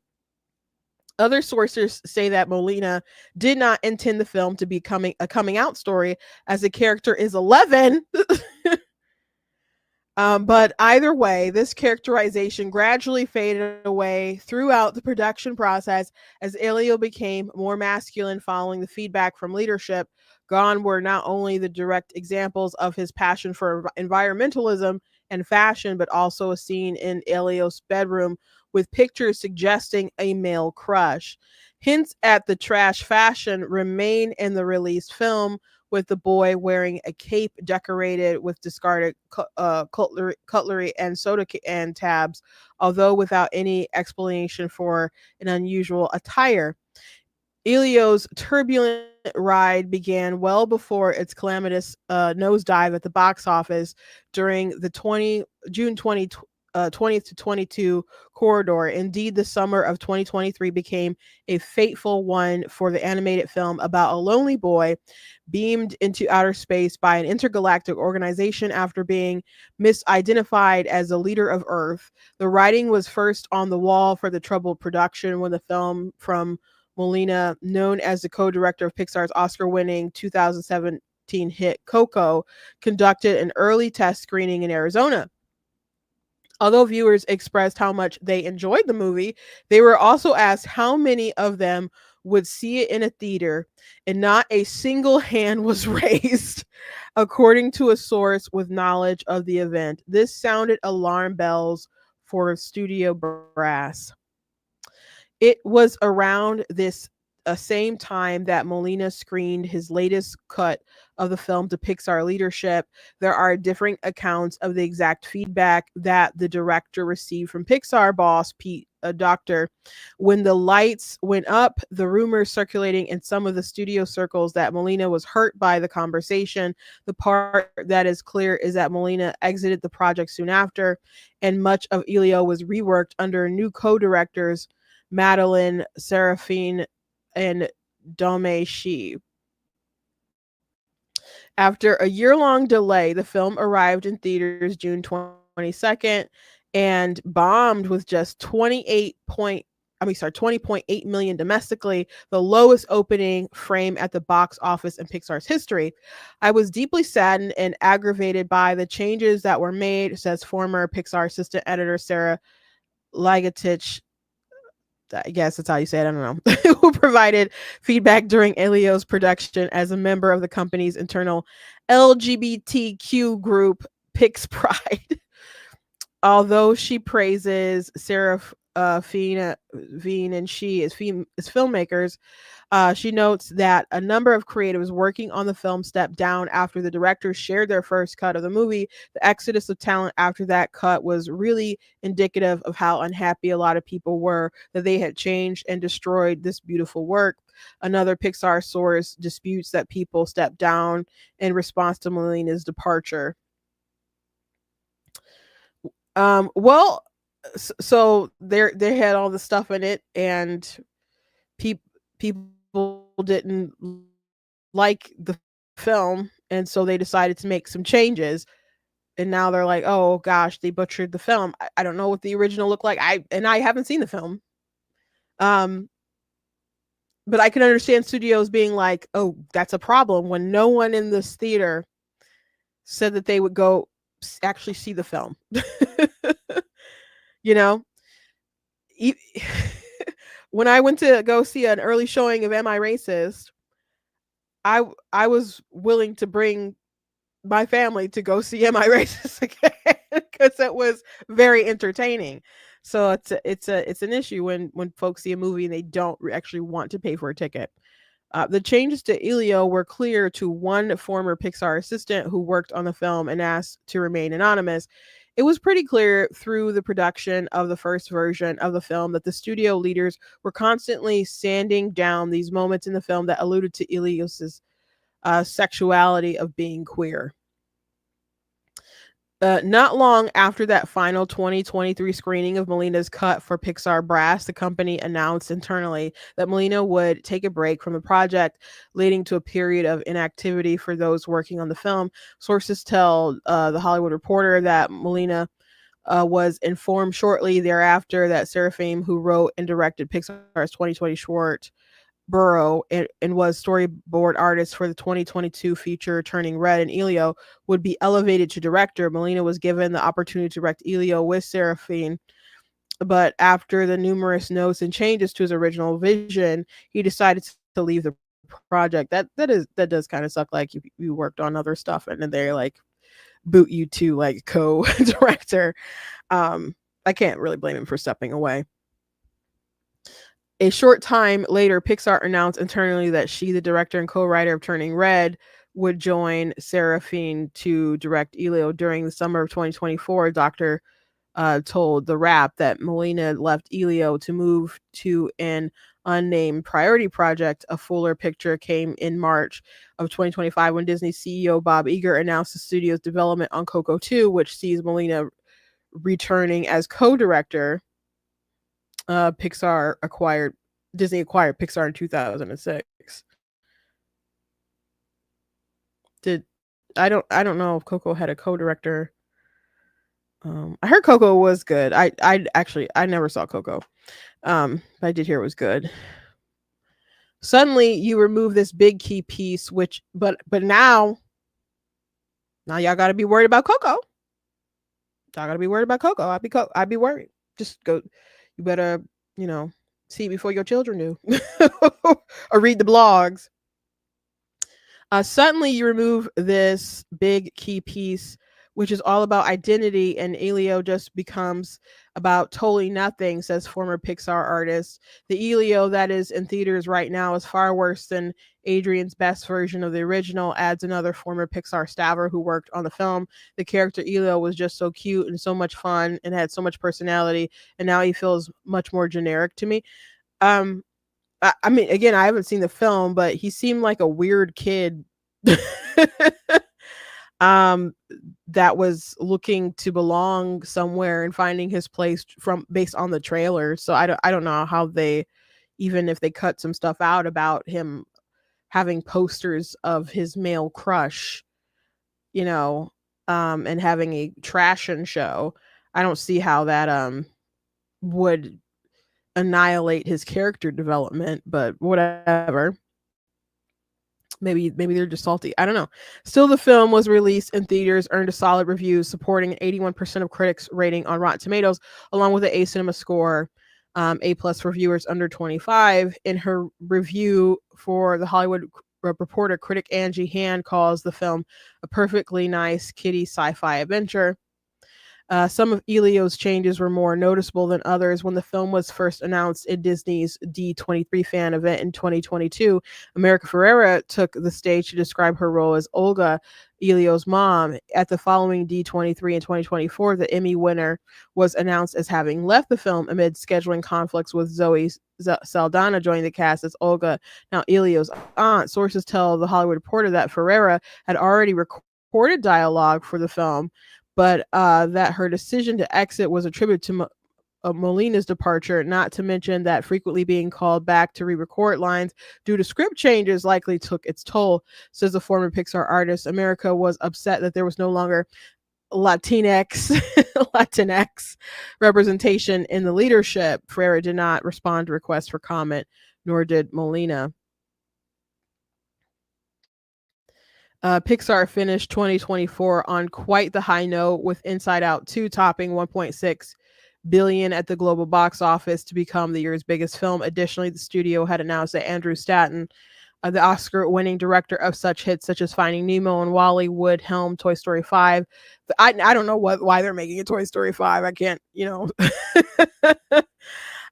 Other sources say that Molina did not intend the film to be a coming out story, as the character is 11. But either way, this characterization gradually faded away throughout the production process as Elio became more masculine following the feedback from leadership. Gone were not only the direct examples of his passion for environmentalism and fashion, but also a scene in Elio's bedroom with pictures suggesting a male crush. Hints at the trash fashion remain in the released film, with the boy wearing a cape decorated with discarded cutlery and soda and tabs, although without any explanation for an unusual attire. Elio's turbulent ride began well before its calamitous nosedive at the box office during the June 20th to 22 corridor. Indeed, the summer of 2023 became a fateful one for the animated film about a lonely boy beamed into outer space by an intergalactic organization after being misidentified as a leader of Earth. The writing was first on the wall for the troubled production when the film from Molina, known as the co-director of Pixar's Oscar-winning 2017 hit Coco, conducted an early test screening in Arizona. Although viewers expressed how much they enjoyed the movie, they were also asked how many of them would see it in a theater, and not a single hand was raised, according to a source with knowledge of the event. This sounded alarm bells for studio brass. It was around this same time that Molina screened his latest cut of the film to Pixar leadership. There are differing accounts of the exact feedback that the director received from Pixar boss Pete Docter. When the lights went up, the rumors circulating in some of the studio circles that Molina was hurt by the conversation. The part that is clear is that Molina exited the project soon after, and much of Elio was reworked under new co-directors Madeline Seraphine and Dome Shi. After a year-long delay, the film arrived in theaters June 22nd and bombed with just 20.8 million domestically, the lowest opening frame at the box office in Pixar's history. I was deeply saddened and aggravated by the changes that were made, says former Pixar assistant editor Sarah Ligatich. I guess that's how you say it, I don't know, who provided feedback during Elio's production as a member of the company's internal LGBTQ group, Pix Pride. Although she praises Sarah Veen and she as filmmakers, she notes that a number of creatives working on the film stepped down after the directors shared their first cut of the movie. The exodus of talent after that cut was really indicative of how unhappy a lot of people were that they had changed and destroyed this beautiful work. Another Pixar source disputes that people stepped down in response to Molina's departure. Well, so they had all the stuff in it, and people didn't like the film, and so they decided to make some changes. And now they're like, oh gosh, they butchered the film. I don't know what the original looked like. I haven't seen the film. But I can understand studios being like, oh, that's a problem when no one in this theater said that they would go actually see the film. You know, when I went to go see an early showing of Am I Racist, I was willing to bring my family to go see Am I Racist again because it was very entertaining. So it's an issue when folks see a movie and they don't actually want to pay for a ticket. The changes to Elio were clear to one former Pixar assistant who worked on the film and asked to remain anonymous. It was pretty clear through the production of the first version of the film that the studio leaders were constantly sanding down these moments in the film that alluded to Elios's sexuality of being queer. Not long after that final 2023 screening of Molina's cut for Pixar Brass, the company announced internally that Molina would take a break from the project, leading to a period of inactivity for those working on the film. Sources tell The Hollywood Reporter that Molina was informed shortly thereafter that Seraphim, who wrote and directed Pixar's 2020 short Burrow and was storyboard artist for the 2022 feature Turning Red, and Elio would be elevated to director. Molina was given the opportunity to direct Elio with Seraphine, but after the numerous notes and changes to his original vision, he decided to leave the project. That does kind of suck. Like you worked on other stuff and then they like boot you to like co-director. I can't really blame him for stepping away. A short time later, Pixar announced internally that she, the director and co-writer of Turning Red, would join Seraphine to direct Elio. During the summer of 2024, Dr. Told The Wrap that Molina left Elio to move to an unnamed priority project. A fuller picture came in March of 2025 when Disney CEO Bob Iger announced the studio's development on Coco 2, which sees Molina returning as co-director. Disney acquired Pixar in 2006. I don't know if Coco had a co-director. I heard Coco was good. I never saw Coco. But I did hear it was good. Suddenly you remove this big key piece, but now y'all got to be worried about Coco. Y'all got to be worried about Coco. I'd be worried. Just go. You better, see before your children do, or read the blogs. Suddenly you remove this big key piece, which is all about identity, and Elio just becomes about totally nothing, says former Pixar artist. The Elio that is in theaters right now is far worse than Adrian's best version of the original, adds another former Pixar staffer who worked on the film. The character Elio was just so cute and so much fun and had so much personality, and now he feels much more generic to me. I mean, again, I haven't seen the film, but he seemed like a weird kid that was looking to belong somewhere and finding his place based on the trailer. So I don't know how they, even if they cut some stuff out about him having posters of his male crush, and having a trashing show. I don't see how that would annihilate his character development, but whatever. Maybe they're just salty. I don't know. Still, the film was released in theaters, earned a solid review, supporting an 81% of critics rating on Rotten Tomatoes, along with an A Cinema score, A+ for viewers under 25. In her review for The Hollywood Reporter, critic Angie Hand calls the film a perfectly nice kiddie sci-fi adventure. Some of Elio's changes were more noticeable than others. When the film was first announced in Disney's D23 fan event in 2022, America Ferrera took the stage to describe her role as Olga, Elio's mom. At the following D23 in 2024, the Emmy winner was announced as having left the film amid scheduling conflicts, with Zoe Saldana joining the cast as Olga, now Elio's aunt. Sources tell The Hollywood Reporter that Ferrera had already recorded dialogue for the film, but that her decision to exit was attributed to Molina's departure, not to mention that frequently being called back to re-record lines due to script changes likely took its toll, says the former Pixar artist. America was upset that there was no longer Latinx representation in the leadership. Ferrera did not respond to requests for comment, nor did Molina. Pixar finished 2024 on quite the high note, with Inside Out 2 topping $1.6 billion at the global box office to become the year's biggest film. Additionally, the studio had announced that Andrew Stanton, the Oscar-winning director of such hits such as Finding Nemo and Wally, would helm Toy Story 5. I don't know why they're making a Toy Story 5. I can't,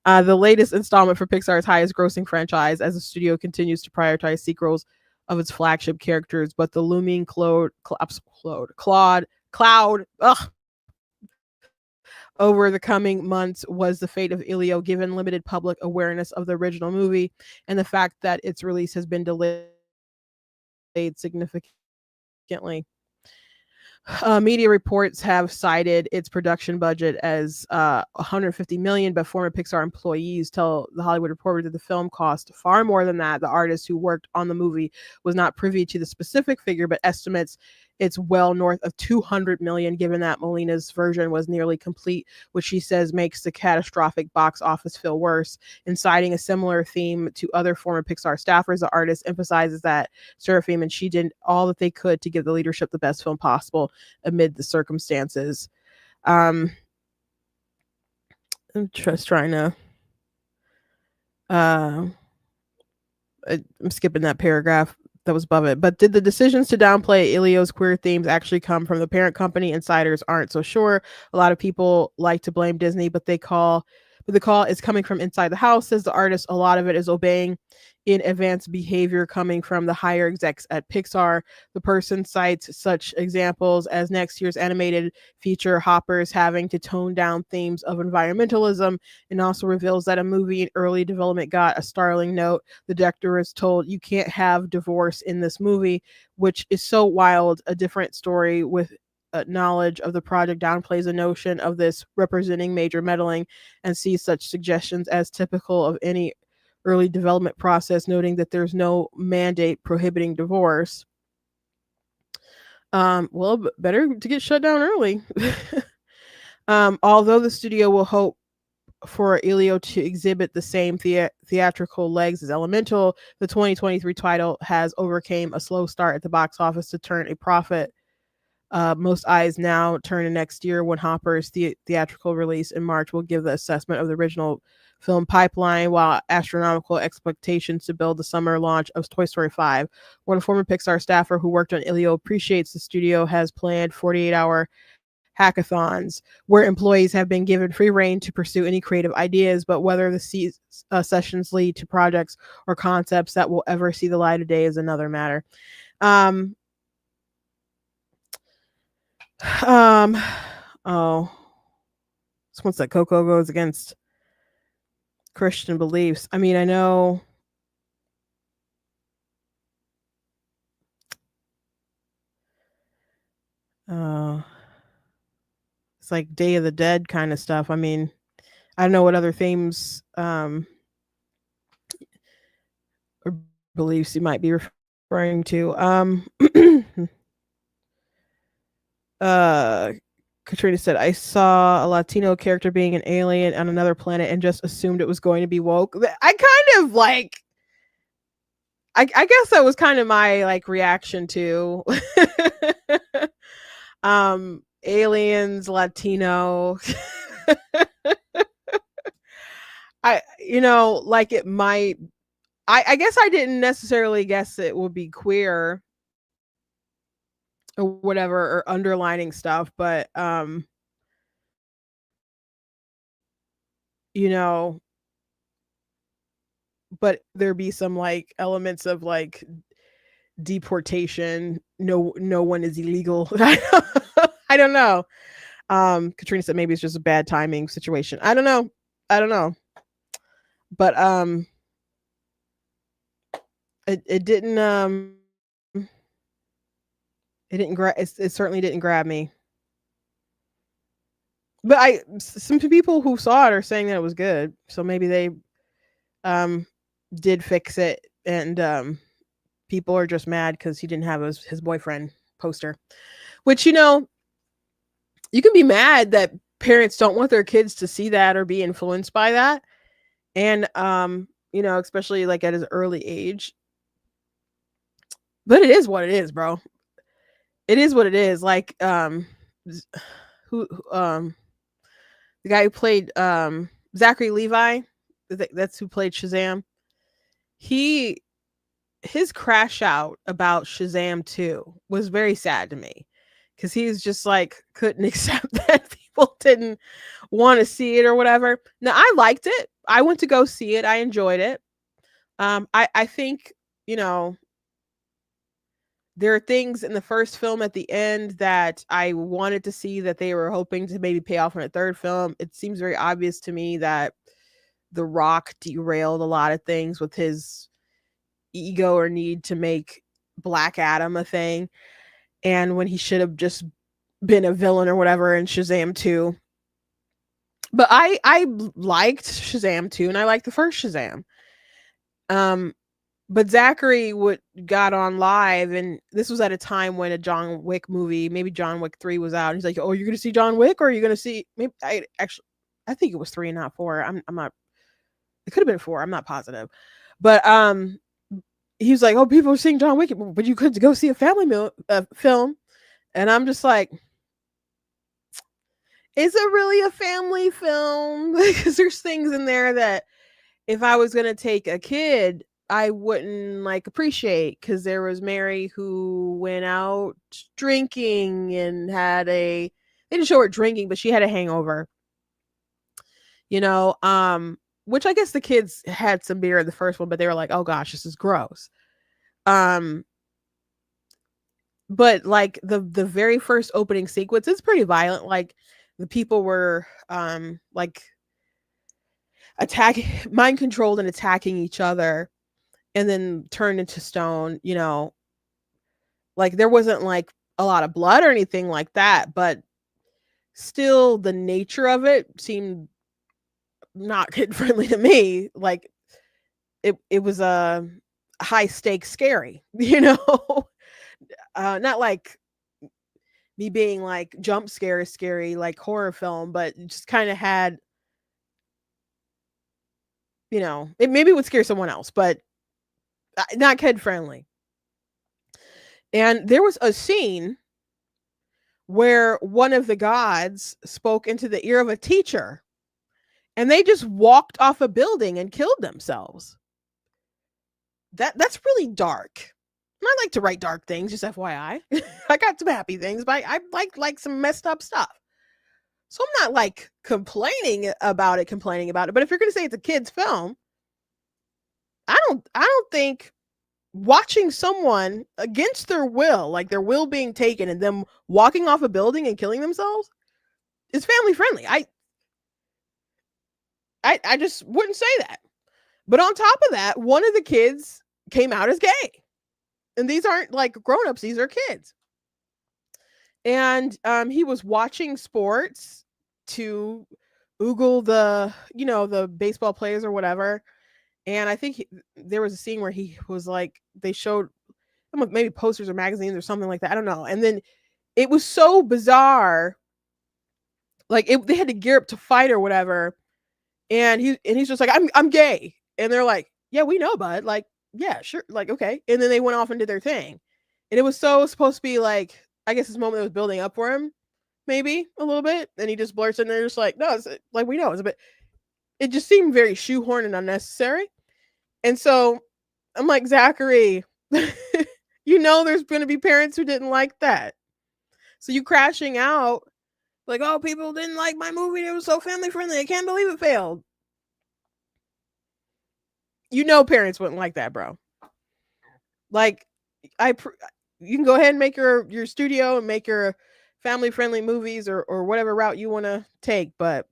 the latest installment for Pixar's highest-grossing franchise, as the studio continues to prioritize sequels of its flagship characters. But the looming cloud over the coming months was the fate of Elio, given limited public awareness of the original movie and the fact that its release has been delayed significantly. Media reports have cited its production budget as 150 million, but former Pixar employees tell the Hollywood Reporter that the film cost far more than that. The artist who worked on the movie was not privy to the specific figure, but estimates it's well north of 200 million, given that Molina's version was nearly complete, which she says makes the catastrophic box office feel worse. In citing a similar theme to other former Pixar staffers, the artist emphasizes that Seraphim and she did all that they could to give the leadership the best film possible amid the circumstances. I'm just trying to I'm skipping that paragraph that was above it. But did the decisions to downplay Elio's queer themes actually come from the parent company? Insiders aren't so sure. A lot of people like to blame Disney, but the call is coming from inside the house, says the artist. A lot of it is obeying in advanced behavior coming from the higher execs at Pixar. The person cites such examples as next year's animated feature Hoppers having to tone down themes of environmentalism, and also reveals that a movie in early development got a startling note. The director is told, "You can't have divorce in this movie," which is so wild. A different story with knowledge of the project downplays the notion of this representing major meddling and sees such suggestions as typical of any early development process, noting that there's no mandate prohibiting divorce. Well, better to get shut down early. Although the studio will hope for Elio to exhibit the same theatrical legs as Elemental, the 2023 title has overcame a slow start at the box office to turn a profit. Most eyes now turn to next year when Hopper's theatrical release in March will give the assessment of the original film pipeline, while astronomical expectations to build the summer launch of Toy Story 5. One former Pixar staffer who worked on Elio appreciates the studio has planned 48-hour hackathons where employees have been given free rein to pursue any creative ideas, but whether the sessions lead to projects or concepts that will ever see the light of day is another matter. Oh, once that Coco goes against Christian beliefs. I mean, I know it's like Day of the Dead kind of stuff. I mean, I don't know what other themes or beliefs you might be referring to. Katrina said, I saw a Latino character being an alien on another planet and just assumed it was going to be woke. I kind of like, I guess that was kind of my like reaction to aliens, Latino. Like it might, I guess I didn't necessarily guess it would be queer or whatever, or underlining stuff, but you know, but there be some like elements of like deportation. No one is illegal. I don't know. Katrina said maybe it's just a bad timing situation. I don't know. But it didn't it certainly didn't grab me. But some people who saw it are saying that it was good, so maybe they did fix it, and people are just mad because he didn't have his boyfriend poster. Which, you can be mad that parents don't want their kids to see that or be influenced by that, and especially like at his early age. But it is what it is, bro. It is what it is. Like who the guy who played Zachary Levi, that's who played Shazam. He his crash out about Shazam 2 was very sad to me because he was just like couldn't accept that people didn't want to see it or whatever. Now I liked it. I went to go see it. I enjoyed it. I think, you know, there are things in the first film at the end that I wanted to see that they were hoping to maybe pay off in a third film. It seems very obvious to me that The Rock derailed a lot of things with his ego or need to make Black Adam a thing, and when he should have just been a villain or whatever in Shazam 2. But I liked Shazam 2 and I liked the first Shazam. Um but Zachary would got on live, and this was at a time when a John Wick movie, maybe John Wick 3 was out. He's like, "Oh, you're going to see John Wick, or are you going to see maybe I think it was 3 and not 4. I'm not, it could have been 4. I'm not positive." But he was like, "Oh, people are seeing John Wick, but you could go see a film." And I'm just like, is it really a family film? Because there's things in there that if I was going to take a kid, I wouldn't like appreciate, because there was Mary who went out drinking and they didn't show her drinking, but she had a hangover, you know, which I guess the kids had some beer in the first one, but they were like, "Oh gosh, this is gross." Um, but like the very first opening sequence is pretty violent. Like the people were like attacking, mind controlled and attacking each other, and then turned into stone, you know. Like there wasn't like a lot of blood or anything like that, but still the nature of it seemed not kid friendly to me. Like it was a high stakes scary, you know. Not like me being like jump scary like horror film, but it just kind of had, you know, it maybe would scare someone else, but not kid friendly. And there was a scene where one of the gods spoke into the ear of a teacher, and they just walked off a building and killed themselves. That's really dark. And I like to write dark things, just FYI. I got some happy things, but I like some messed up stuff. So I'm not like complaining about it. But if you're gonna say it's a kid's film, I don't think watching someone against their will, like their will being taken and them walking off a building and killing themselves, is family friendly. I just wouldn't say that. But on top of that, one of the kids came out as gay. And these aren't like grown-ups, these are kids. And he was watching sports to oogle the, you know, the baseball players or whatever. And I think there was a scene where he was like, they showed maybe posters or magazines or something like that. I don't know. And then it was so bizarre. Like they had to gear up to fight or whatever. And he's just like, I'm gay. And they're like, "Yeah, we know, bud. Like, yeah, sure. Like, okay." And then they went off and did their thing. And it was so supposed to be like, I guess this moment that was building up for him, maybe a little bit. And he just blurts in there, just like, "No, it's like, we know." It's a bit, it just seemed very shoehorned and unnecessary. And so I'm like, Zachary, you know, there's going to be parents who didn't like that. So you crashing out, like, "Oh, people didn't like my movie. It was so family friendly. I can't believe it failed." You know, parents wouldn't like that, bro. Like, you can go ahead and make your studio and make your family friendly movies or whatever route you want to take, but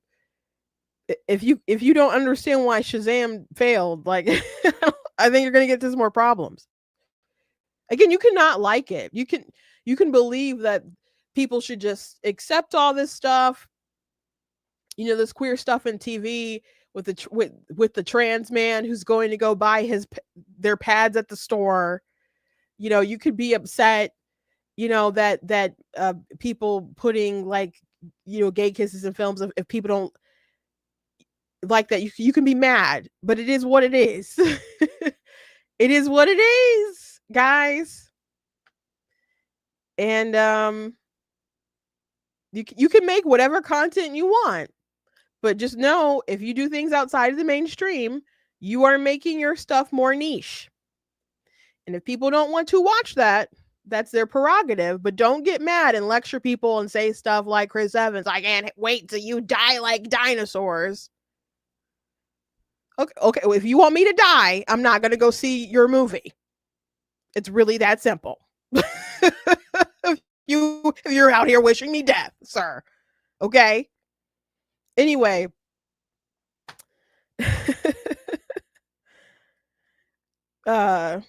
if you don't understand why Shazam failed, like, I think you're gonna get to some more problems. Again, you cannot like it. You can believe that people should just accept all this stuff, you know, this queer stuff in TV with the trans man who's going to go buy their pads at the store. You know, you could be upset, you know, that people putting like, you know, gay kisses in films. If people don't like that, you can be mad, but it is what it is. It is what it is, guys. And you can make whatever content you want, But just know, if you do things outside of the mainstream, you are making your stuff more niche. And if people don't want to watch that, that's their prerogative. But don't get mad and lecture people and say stuff like Chris Evans, I can't wait till you die like dinosaurs. Okay, well, if you want me to die, I'm not going to go see your movie. It's really that simple. if you're out here wishing me death, sir. Okay? Anyway. So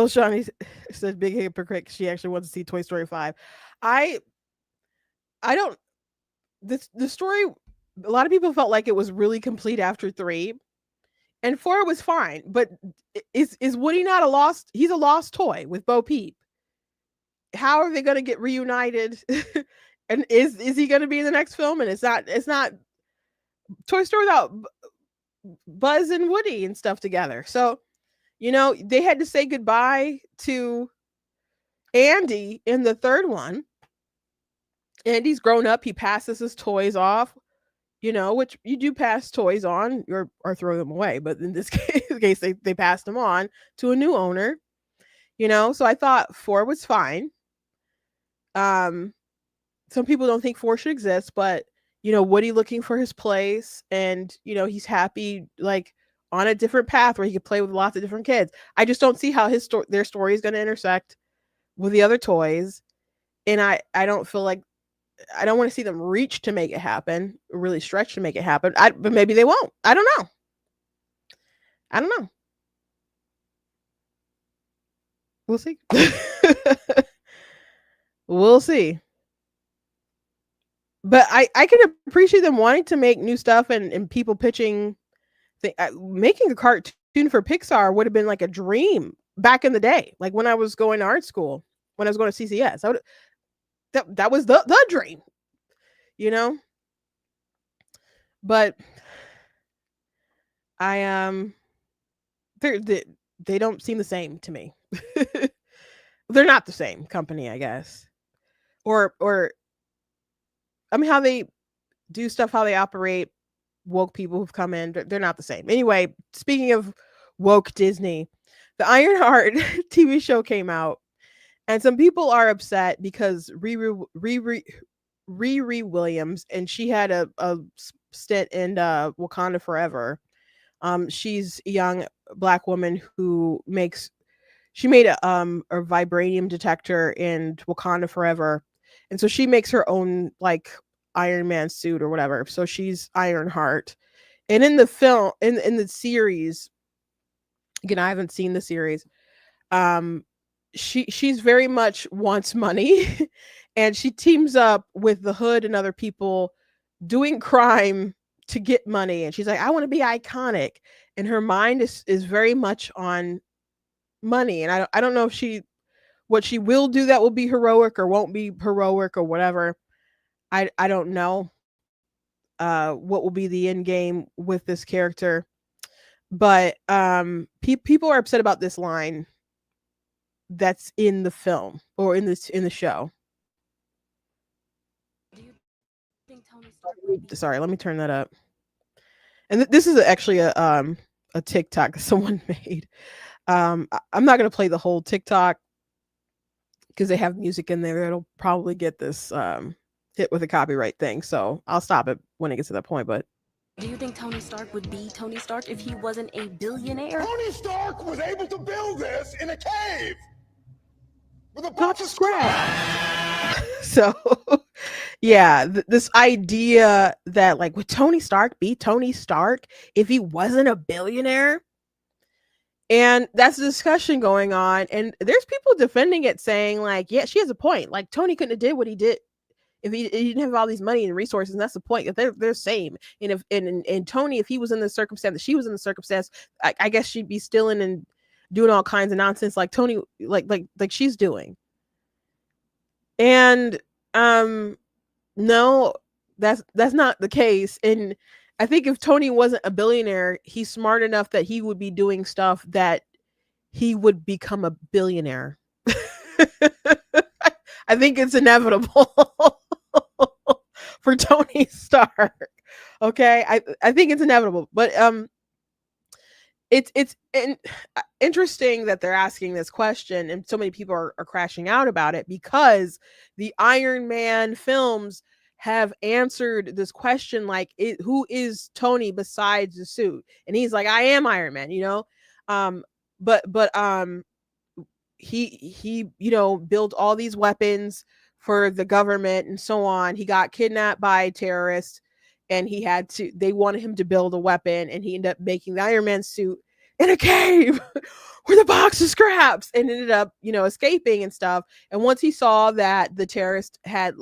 Shawnee said big hypocrite. She actually wants to see Toy Story 5. I don't, the story, a lot of people felt like it was really complete after 3. And 4 was fine, but is Woody not a lost? He's a lost toy with Bo Peep. How are they going to get reunited? And is he going to be in the next film? And it's not Toy Story without Buzz and Woody and stuff together. So, they had to say goodbye to Andy in the 3rd one. Andy's grown up. He passes his toys off. Which you do pass toys on or throw them away. But in this case, they passed them on to a new owner, so I thought 4 was fine. Some people don't think 4 should exist, but, Woody looking for his place and, he's happy, like on a different path where he could play with lots of different kids. I just don't see how their story is going to intersect with the other toys. And I don't feel like, I don't want to see them reach to make it happen, really stretch to make it happen. But maybe they won't. I don't know. We'll see. We'll see. But I can appreciate them wanting to make new stuff and people pitching. Making a cartoon for Pixar would have been like a dream back in the day. Like when I was going to art school, when I was going to CCS. That was the dream, but they don't seem the same to me. They're not the same company, I guess, or I mean, how they do stuff, how they operate. Woke people who've come in, they're not the same. Anyway, speaking of woke Disney, the Ironheart TV show came out. And some people are upset because Riri Williams, and she had a stint in Wakanda Forever. She's a young Black woman who made a vibranium detector in Wakanda Forever, and so she makes her own like Iron Man suit or whatever. So she's Ironheart, and in the film, in the series, again, I haven't seen the series. She's very much wants money and she teams up with the Hood and other people doing crime to get money. And she's like, I want to be iconic. And her mind is very much on money. And I don't know if what she will do that will be heroic or won't be heroic or whatever. I don't know what will be the end game with this character. But people are upset about this line that's in the film or in the show. Do you think Tony Stark Sorry, let me turn that up. And this is actually a TikTok that someone made. I'm not going to play the whole TikTok because they have music in there. It'll probably get this hit with a copyright thing. So I'll stop it when it gets to that point. But do you think Tony Stark would be Tony Stark if he wasn't a billionaire? Tony Stark was able to build this in a cave. With a bunch of scrap. So, yeah, this idea that like, would Tony Stark be Tony Stark if he wasn't a billionaire? And that's a discussion going on. And there's people defending it saying like, yeah, she has a point. Like Tony couldn't have did what he did if he didn't have all these money and resources. And that's the point. If they're same. And if and Tony, if he was in the circumstance that she was in the circumstance, I guess she'd be stealing and doing all kinds of nonsense like Tony, like she's doing. And no, that's not the case. And I think if Tony wasn't a billionaire, he's smart enough that he would be doing stuff that he would become a billionaire. I think it's inevitable for Tony Stark. Okay, I think it's inevitable, but interesting that they're asking this question, and so many people are crashing out about it, because the Iron Man films have answered this question, like, who is Tony besides the suit? And he's like, I am Iron Man, you know. But he built all these weapons for the government and so on. He got kidnapped by terrorists, and they wanted him to build a weapon, and he ended up making the Iron Man suit in a cave with a box of scraps, and ended up escaping and stuff. And once he saw that the terrorists had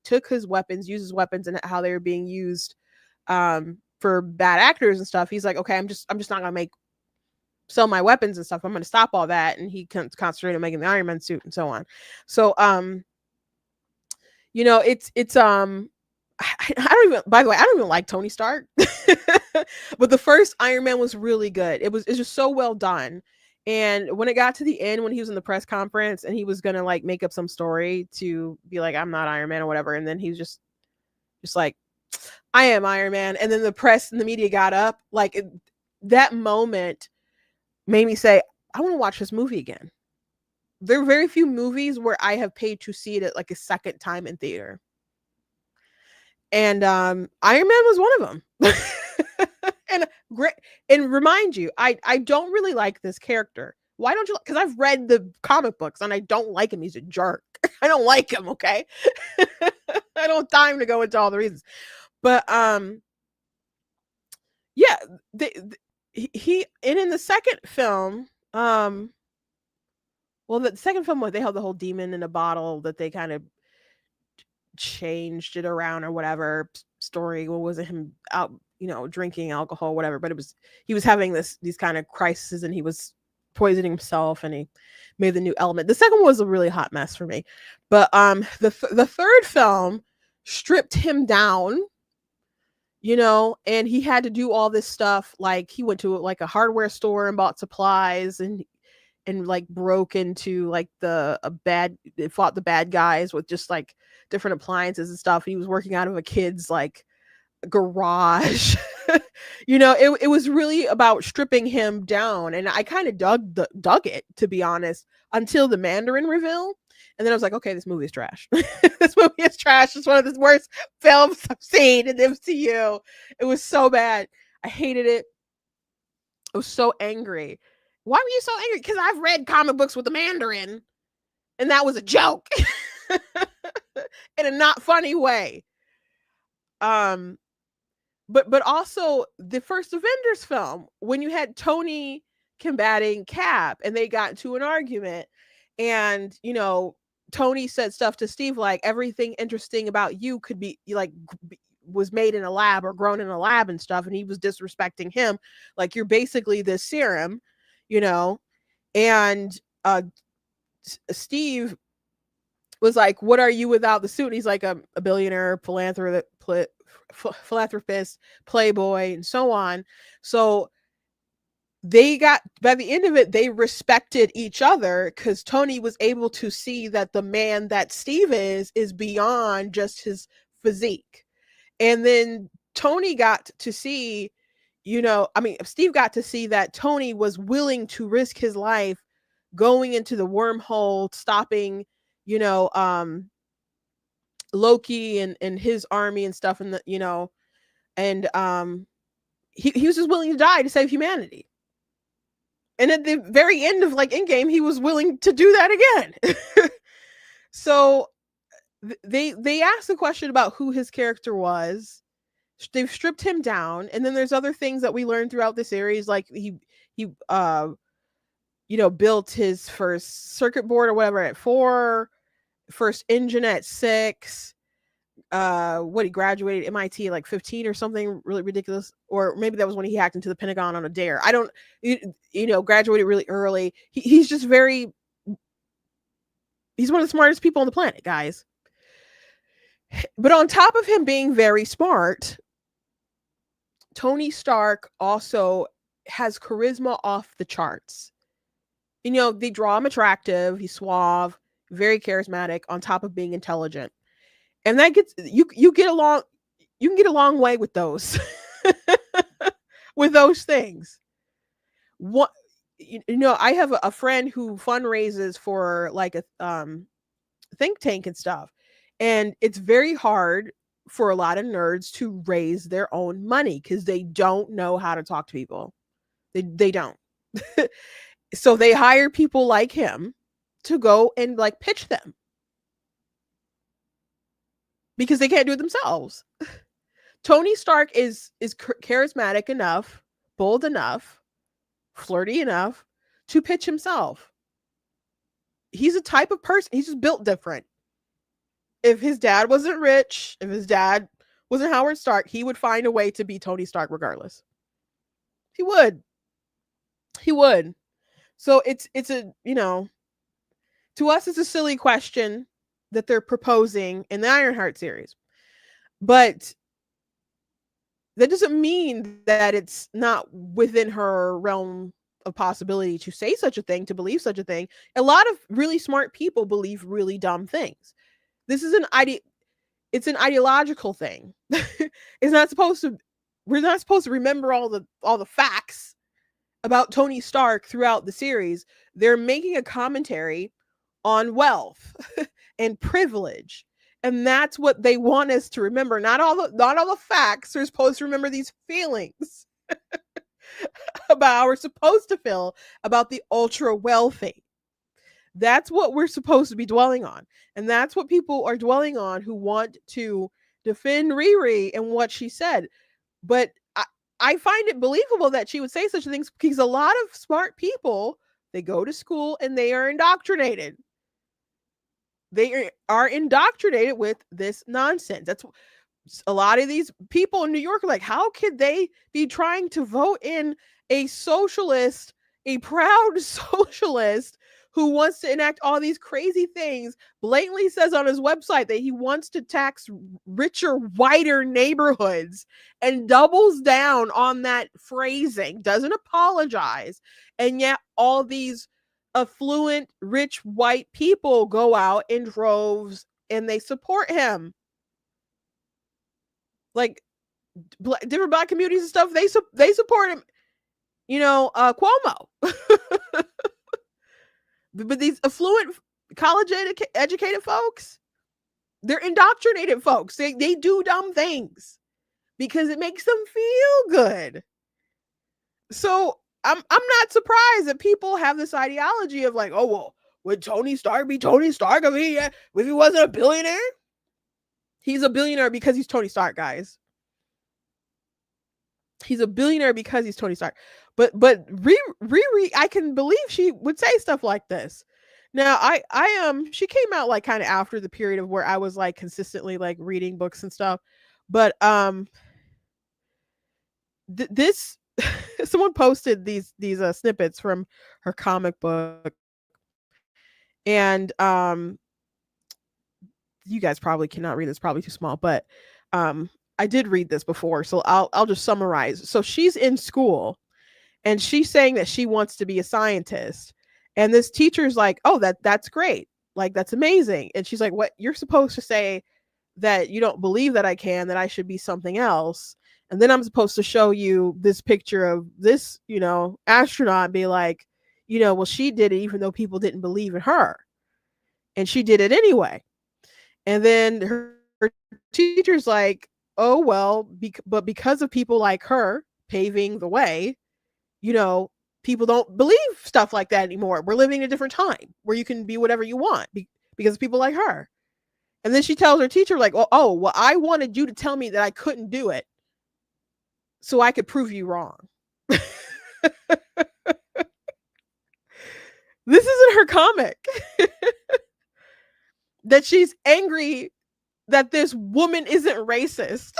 took his weapons, used his weapons, and how they were being used for bad actors and stuff, he's like, okay, I'm just not gonna sell my weapons and stuff. I'm going to stop all that. And he concentrated on making the Iron Man suit and so on. So, it's, I don't even, by the way, I don't even like Tony Stark, but the first Iron Man was really good. It's just so well done. And when it got to the end, when he was in the press conference and he was going to make up some story to be like, I'm not Iron Man or whatever. And then he was just like, I am Iron Man. And then the press and the media got up, that moment made me say, I want to watch this movie again. There are very few movies where I have paid to see it a second time in theater. And Iron Man was one of them. And great. And remind you, I don't really like this character. Why don't you? Because I've read the comic books and I don't like him. He's a jerk. I don't like him, okay? I don't have time to go into all the reasons. But yeah, he and in the second film, the second film, they held the whole demon in a bottle that they kind of changed it around or whatever story. What was it? Him out, drinking alcohol, whatever. But he was having these kind of crises, and he was poisoning himself, and he made the new element. The second one was a really hot mess for me. But the third film stripped him down, and he had to do all this stuff. He went to a hardware store and bought supplies, and broke into fought the bad guys with just different appliances and stuff. He was working out of a kid's garage. It was really about stripping him down, and I kind of dug it, to be honest, until the Mandarin reveal. And then I was like, okay, this movie is trash. This movie is trash. It's one of the worst films I've seen in the MCU. It was so bad. I hated it. I was so angry. Why were you so angry? Because I've read comic books with the Mandarin, and that was a joke. In a not funny way. But also the first Avengers film, when you had Tony combating Cap, and they got into an argument, and Tony said stuff to Steve like, everything interesting about you could be was made in a lab or grown in a lab and stuff, and he was disrespecting him, like, you're basically this serum, and Steve was like, what are you without the suit? And he's like a billionaire, philanthropist, playboy, and so on. So by the end of it, they respected each other, because Tony was able to see that the man that Steve is beyond just his physique. And then Tony got to see, Steve got to see that Tony was willing to risk his life going into the wormhole, stopping, Loki and his army and stuff. And he was just willing to die to save humanity. And at the very end of Endgame, he was willing to do that again. So they asked the question about who his character was. They've stripped him down, and then there's other things that we learned throughout the series, like he built his first circuit board or whatever at 4, first engine at 6. He graduated MIT at 15 or something really ridiculous, or maybe that was when he hacked into the Pentagon on a dare. I don't, graduated really early. He's just he's one of the smartest people on the planet, guys. But on top of him being very smart, Tony Stark also has charisma off the charts. They draw him attractive. He's suave, very charismatic, on top of being intelligent. And that gets you get along. you can get a long way with those. With those things. What I have a friend who fundraises for like a think tank and stuff. And it's very hard for a lot of nerds to raise their own money because they don't know how to talk to people. They don't. So they hire people like him to go and like pitch them because they can't do it themselves. Tony Stark is charismatic enough, bold enough, flirty enough to pitch himself. He's a type of person. He's just built different. If his dad wasn't rich, if his dad wasn't Howard Stark, he would find a way to be Tony Stark regardless. He would. He would. So it's a, to us it's a silly question that they're proposing in the Ironheart series. But that doesn't mean that it's not within her realm of possibility to say such a thing, to believe such a thing. A lot of really smart people believe really dumb things. This is it's an ideological thing. We're not supposed to remember all the facts about Tony Stark throughout the series. They're making a commentary on wealth and privilege. And that's what they want us to remember. Not all the facts. We're supposed to remember these feelings about how we're supposed to feel about the ultra wealthy. That's what we're supposed to be dwelling on. And that's what people are dwelling on who want to defend Riri and what she said. But I find it believable that she would say such things because a lot of smart people, they go to school and they are indoctrinated. They are indoctrinated with this nonsense. That's a lot of these people in New York are like, how could they be trying to vote in a socialist, a proud socialist who wants to enact all these crazy things, blatantly says on his website that he wants to tax richer, whiter neighborhoods and doubles down on that phrasing, doesn't apologize. And yet all these affluent, rich, white people go out in droves and they support him. Like different black communities and stuff, they support him. Cuomo. But these affluent, college educated folks, they're indoctrinated folks. They do dumb things because it makes them feel good. So I'm not surprised that people have this ideology of like, oh, well, would Tony Stark be Tony Stark if he wasn't a billionaire? He's a billionaire because he's Tony Stark, guys. He's a billionaire because he's Tony Stark. But Riri, I can believe she would say stuff like this. Now, she came out like kind of after the period of where I was like consistently like reading books and stuff. But this someone posted these snippets from her comic book, and you guys probably cannot read this, probably too small, but I did read this before, so I'll just summarize. So she's in school and she's saying that she wants to be a scientist, and this teacher's like, oh, that's great, like that's amazing. And she's like, what, you're supposed to say that you don't believe that I can, that I should be something else, and then I'm supposed to show you this picture of this astronaut, be like, well, she did it even though people didn't believe in her, and she did it anyway. And then her teacher's like, oh, well, but because of people like her paving the way, people don't believe stuff like that anymore. We're living in a different time where you can be whatever you want because of people like her. And then she tells her teacher like, well, I wanted you to tell me that I couldn't do it so I could prove you wrong. This isn't her comic. That she's angry that this woman isn't racist.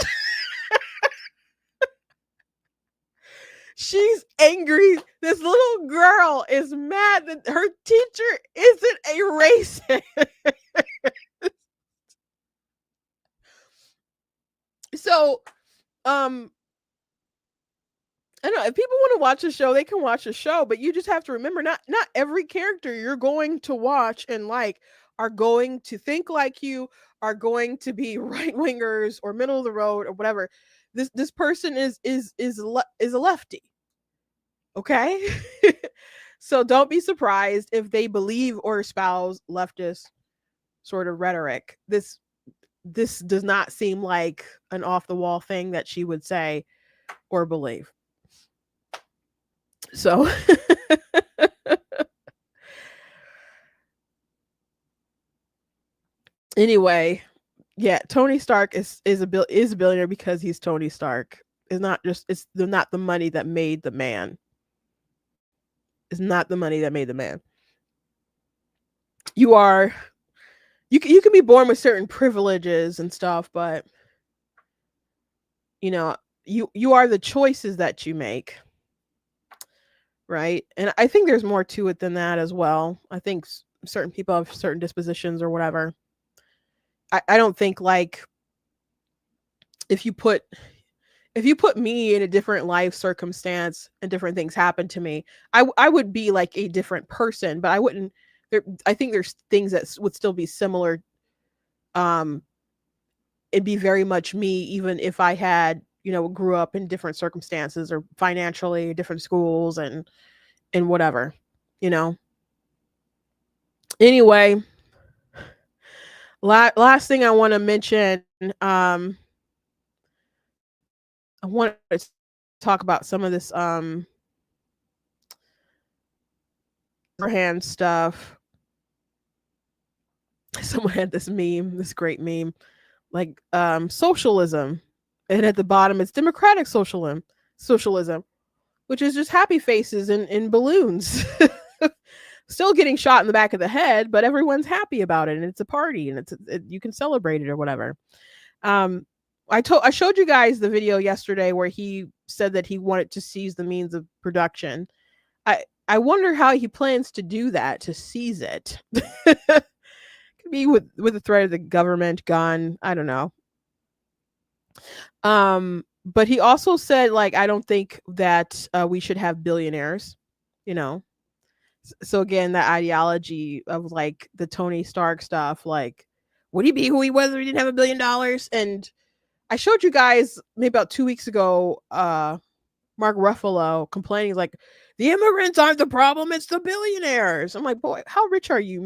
She's angry. This little girl is mad that her teacher isn't a racist. So, I don't know, if people want to watch a show, they can watch a show, but you just have to remember, not every character you're going to watch and like are going to think like you, are going to be right wingers or middle of the road or whatever. This person is a lefty. Okay? So don't be surprised if they believe or espouse leftist sort of rhetoric. This does not seem like an off the wall thing that she would say or believe. So anyway, yeah, Tony Stark is a billionaire because he's Tony Stark. It's not the money that made the man. It's not the money that made the man. You can be born with certain privileges and stuff, but you are the choices that you make, right? And I think there's more to it than that as well. I think certain people have certain dispositions or whatever. I don't think, like, if you put me in a different life circumstance and different things happen to me, I would be like a different person, but I wouldn't. I think there's things that would still be similar. It'd be very much me, even if I had, grew up in different circumstances or financially different schools and whatever, Anyway, last thing I want to mention, I want to talk about some of this hand stuff. Someone had this great meme, like socialism, and at the bottom it's democratic socialism, which is just happy faces and balloons. Still getting shot in the back of the head, but everyone's happy about it, and it's a party, and you can celebrate it or whatever. I showed you guys the video yesterday where he said that he wanted to seize the means of production. I wonder how he plans to do that, to seize it. Could be with the threat of the government, gun, I don't know. But he also said, like, I don't think that we should have billionaires, So again, that ideology of, like, the Tony Stark stuff, like, would he be who he was if he didn't have $1 billion? And I showed you guys maybe about 2 weeks ago, Mark Ruffalo complaining, like, the immigrants aren't the problem, it's the billionaires. I'm like, boy, how rich are you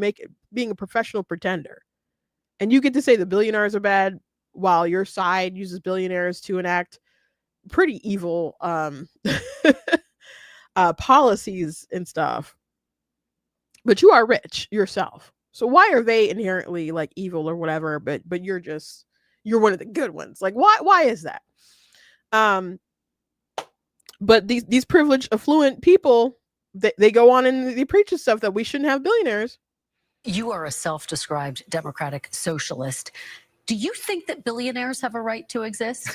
being a professional pretender? And you get to say the billionaires are bad while your side uses billionaires to enact pretty evil policies and stuff. But you are rich yourself. So why are they inherently, like, evil or whatever, but you're one of the good ones? Like, why is that? But these privileged, affluent people, they go on and they preach the stuff that we shouldn't have billionaires. You are a self-described democratic socialist. Do you think that billionaires have a right to exist?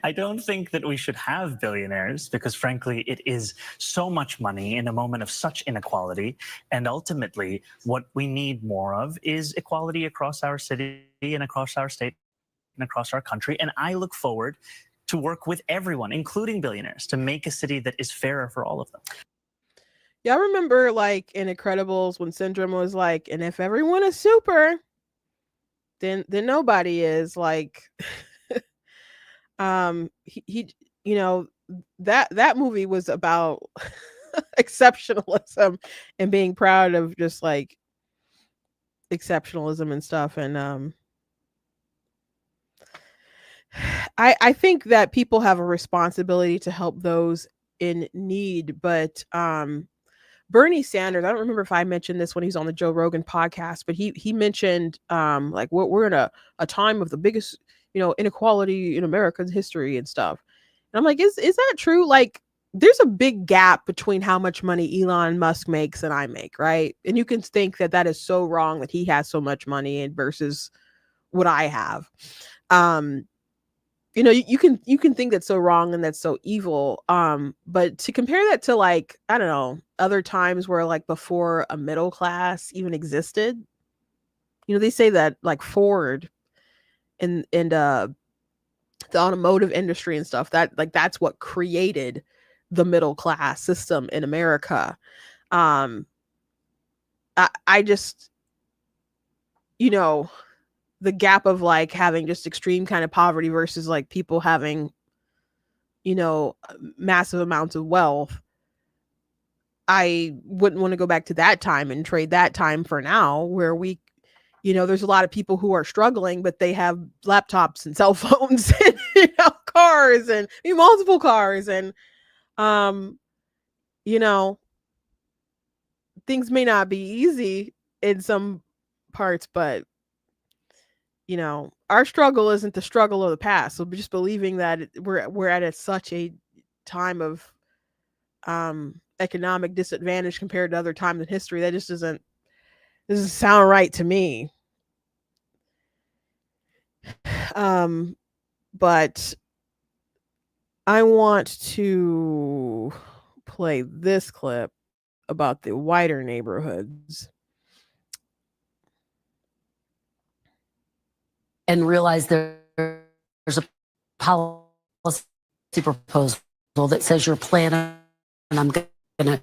I don't think that we should have billionaires because, frankly, it is so much money in a moment of such inequality. And ultimately, what we need more of is equality across our city and across our state and across our country. And I look forward to work with everyone, including billionaires, to make a city that is fairer for all of them. Yeah, I remember, like, in Incredibles when Syndrome was like, and if everyone is super, then nobody is, like. He that movie was about exceptionalism and being proud of just, like, exceptionalism and stuff. And I think that people have a responsibility to help those in need, but Bernie Sanders, I don't remember if I mentioned this when he was on the Joe Rogan podcast, but he mentioned, like, we're in a time of the biggest, inequality in America's history and stuff. And I'm like, is that true? Like, there's a big gap between how much money Elon Musk makes and I make, right? And you can think that is so wrong that he has so much money and versus what I have. You can think that's so wrong and that's so evil. But to compare that to, like, I don't know, other times where, like, before a middle class even existed, they say that, like, Ford and the automotive industry and stuff, that, like, that's what created the middle class system in America. I just, you know, the gap of like having just extreme kind of poverty versus like people having, you know, massive amounts of wealth. I wouldn't want to go back to that time and trade that time for now, where we, you know, there's a lot of people who are struggling, but they have laptops and cell phones and, you know, cars and multiple cars. And, you know, things may not be easy in some parts, but, you know, our struggle isn't the struggle of the past. So just believing that we're at such a time of economic disadvantage compared to other times in history, that just doesn't sound right to me. But I want to play this clip about the whiter neighborhoods. And realize there's a policy proposal that says your plan, and I'm going to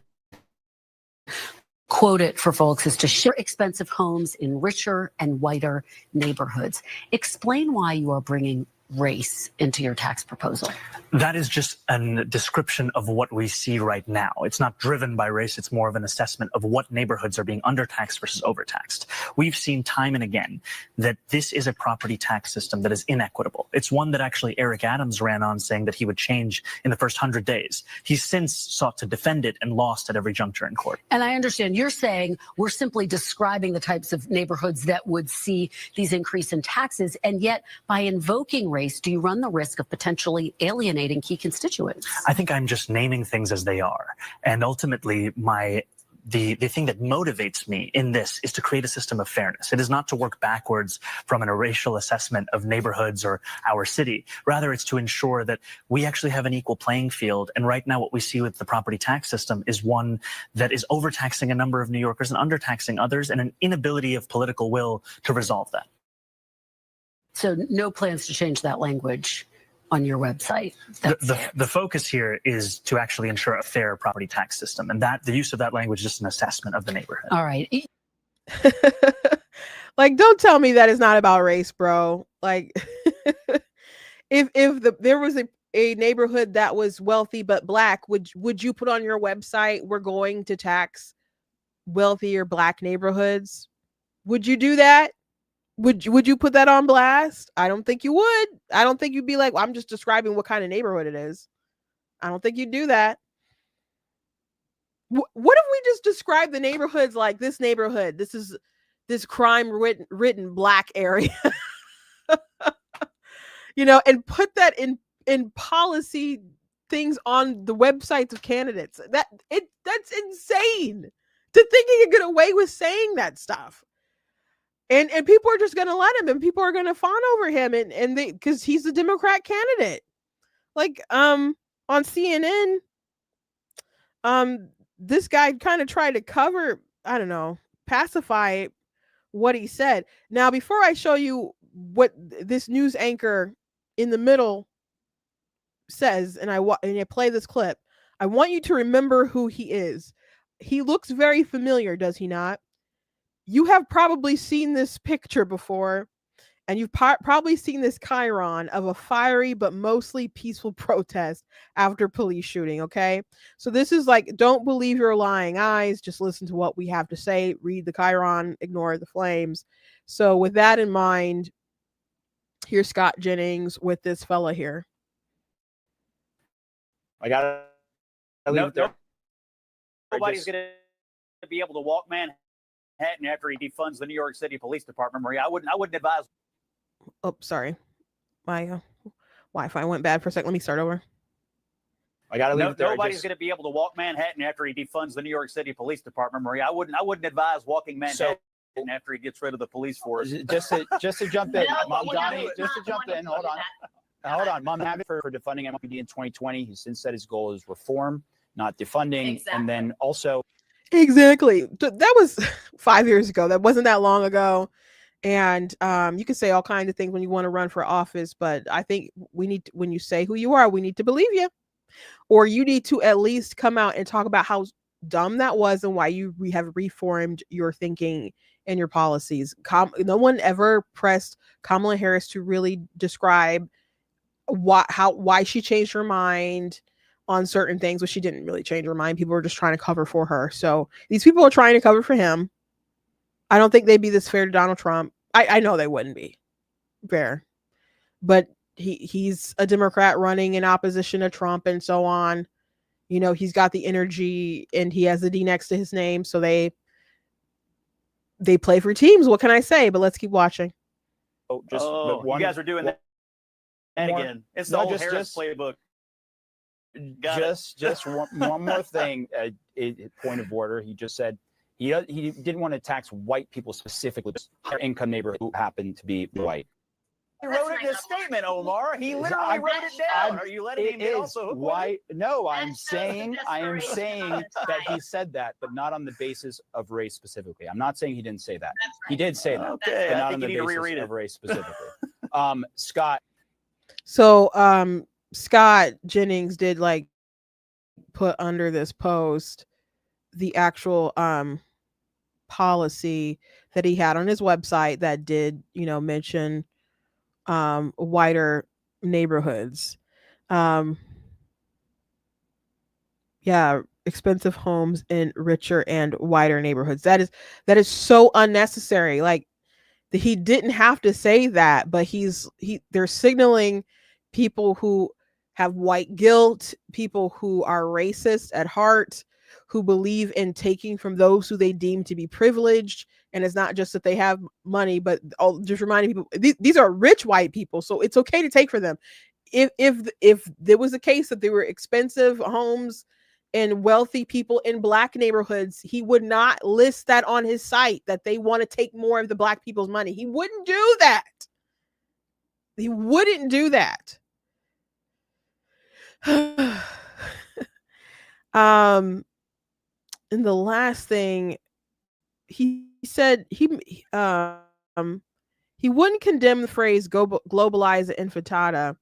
quote it for folks, is to share expensive homes in richer and whiter neighborhoods. Explain why you are bringing race into your tax proposal. That is just a description of what we see right now. It's not driven by race. It's more of an assessment of what neighborhoods are being undertaxed versus overtaxed. We've seen time and again that this is a property tax system that is inequitable. It's one that actually Eric Adams ran on saying that he would change in the first 100 days. He's since sought to defend it and lost at every juncture in court. And I understand you're saying we're simply describing the types of neighborhoods that would see these increase in taxes, and yet by invoking race, do you run the risk of potentially alienating key constituents? I think I'm just naming things as they are. And ultimately, the thing that motivates me in this is to create a system of fairness. It is not to work backwards from a racial assessment of neighborhoods or our city. Rather, it's to ensure that we actually have an equal playing field. And right now, what we see with the property tax system is one that is overtaxing a number of New Yorkers and undertaxing others, and an inability of political will to resolve that. So no plans to change that language on your website. The focus here is to actually ensure a fair property tax system, and that the use of that language is just an assessment of the neighborhood. All right. Like, don't tell me that it's not about race, bro. Like, if there was a neighborhood that was wealthy but black, would you put on your website, we're going to tax wealthier black neighborhoods? Would you do that? Would you put that on blast? I don't think you would. I don't think you'd be like, well, I'm just describing what kind of neighborhood it is. I don't think you'd do that. What if we just describe the neighborhoods like this neighborhood? This is this crime-ridden black area, you know, and put that in policy things on the websites of candidates. That's insane to think he could get away with saying that stuff. And people are just gonna let him, and people are gonna fawn over him, and they, because he's a Democrat candidate. Like on CNN, this guy kind of tried to cover, I don't know, pacify what he said. Now, before I show you what this news anchor in the middle says, and I play this clip, I want you to remember who he is. He looks very familiar, does he not? You have probably seen this picture before, and you've probably seen this chyron of a fiery but mostly peaceful protest after police shooting, okay? So this is like, don't believe your lying eyes, just listen to what we have to say, read the chyron, ignore the flames. So with that in mind, here's Scott Jennings with this fella here. I gotta leave it there. Nobody's going to be able to walk Manhattan after he defunds the New York City Police Department, Maria. I wouldn't advise. Oh, sorry. My Wi-Fi went bad for a second. Let me start over. I gotta leave it there. Nobody's going to be able to walk Manhattan after he defunds the New York City Police Department, Maria. I wouldn't advise walking Manhattan after he gets rid of the police force. Just to jump in, Mom Johnny. Just to jump in. Hold on. Mom Habit for defunding MPD in 2020. He's since said his goal is reform, not defunding, and then also. Exactly. That was 5 years ago. That wasn't that long ago. And you can say all kinds of things when you want to run for office, but I think we need to, when you say who you are, we need to believe you, or you need to at least come out and talk about how dumb that was and why we have reformed your thinking and your policies. No one ever pressed Kamala Harris to really describe why she changed her mind on certain things, but she didn't really change her mind. People were just trying to cover for her. So these people are trying to cover for him. I don't think they'd be this fair to Donald Trump. I know they wouldn't be fair, but he's a Democrat running in opposition to Trump and so on. You know, he's got the energy and he has the D next to his name. So they play for teams. What can I say? But let's keep watching. You guys are doing that again. It's the whole Harris playbook. Just one more thing. Point of order. He just said he didn't want to tax white people specifically, just higher income neighborhood who happen to be white. He wrote it in his statement, Omar. He literally wrote it down. Are you letting him get also white? No, I am saying that he said that, but not on the basis of race specifically. I'm not saying he didn't say that. He did say that, okay, but not on the basis of race specifically. Scott. So Scott Jennings did like put under this post the actual policy that he had on his website that did, you know, mention whiter neighborhoods. Expensive homes in richer and whiter neighborhoods. That is so unnecessary. Like he didn't have to say that, but they're signaling people who have white guilt, people who are racist at heart, who believe in taking from those who they deem to be privileged. And it's not just that they have money, but just reminding people, these are rich white people. So it's okay to take from them. If there was a case that there were expensive homes and wealthy people in black neighborhoods, he would not list that on his site, that they want to take more of the black people's money. He wouldn't do that. He wouldn't do that. And the last thing he said, he wouldn't condemn the phrase globalize the intifada.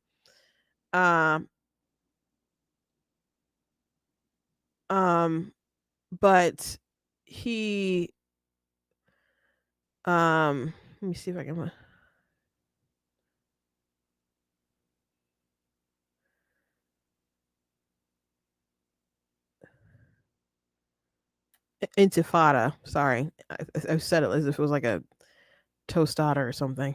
But he let me see if I can intifada. Sorry, I said it as if it was like a tostada or something.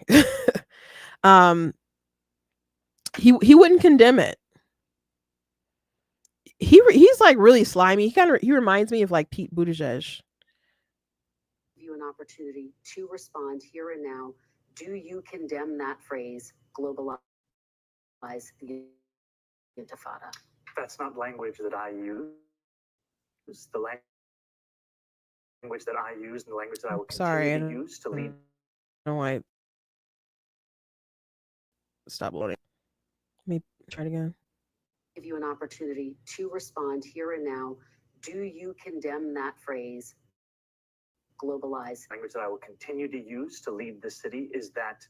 He wouldn't condemn it. He's like really slimy. He reminds me of like Pete Buttigieg. You an opportunity to respond here and now. Do you condemn that phrase, globalize the intifada? That's not language that I use. The language that I use and the language that I will continue to use to lead. No, why. Stop loading. Let me try it again. Give you an opportunity to respond here and now. Do you condemn that phrase, globalize? Language that I will continue to use to lead the city is that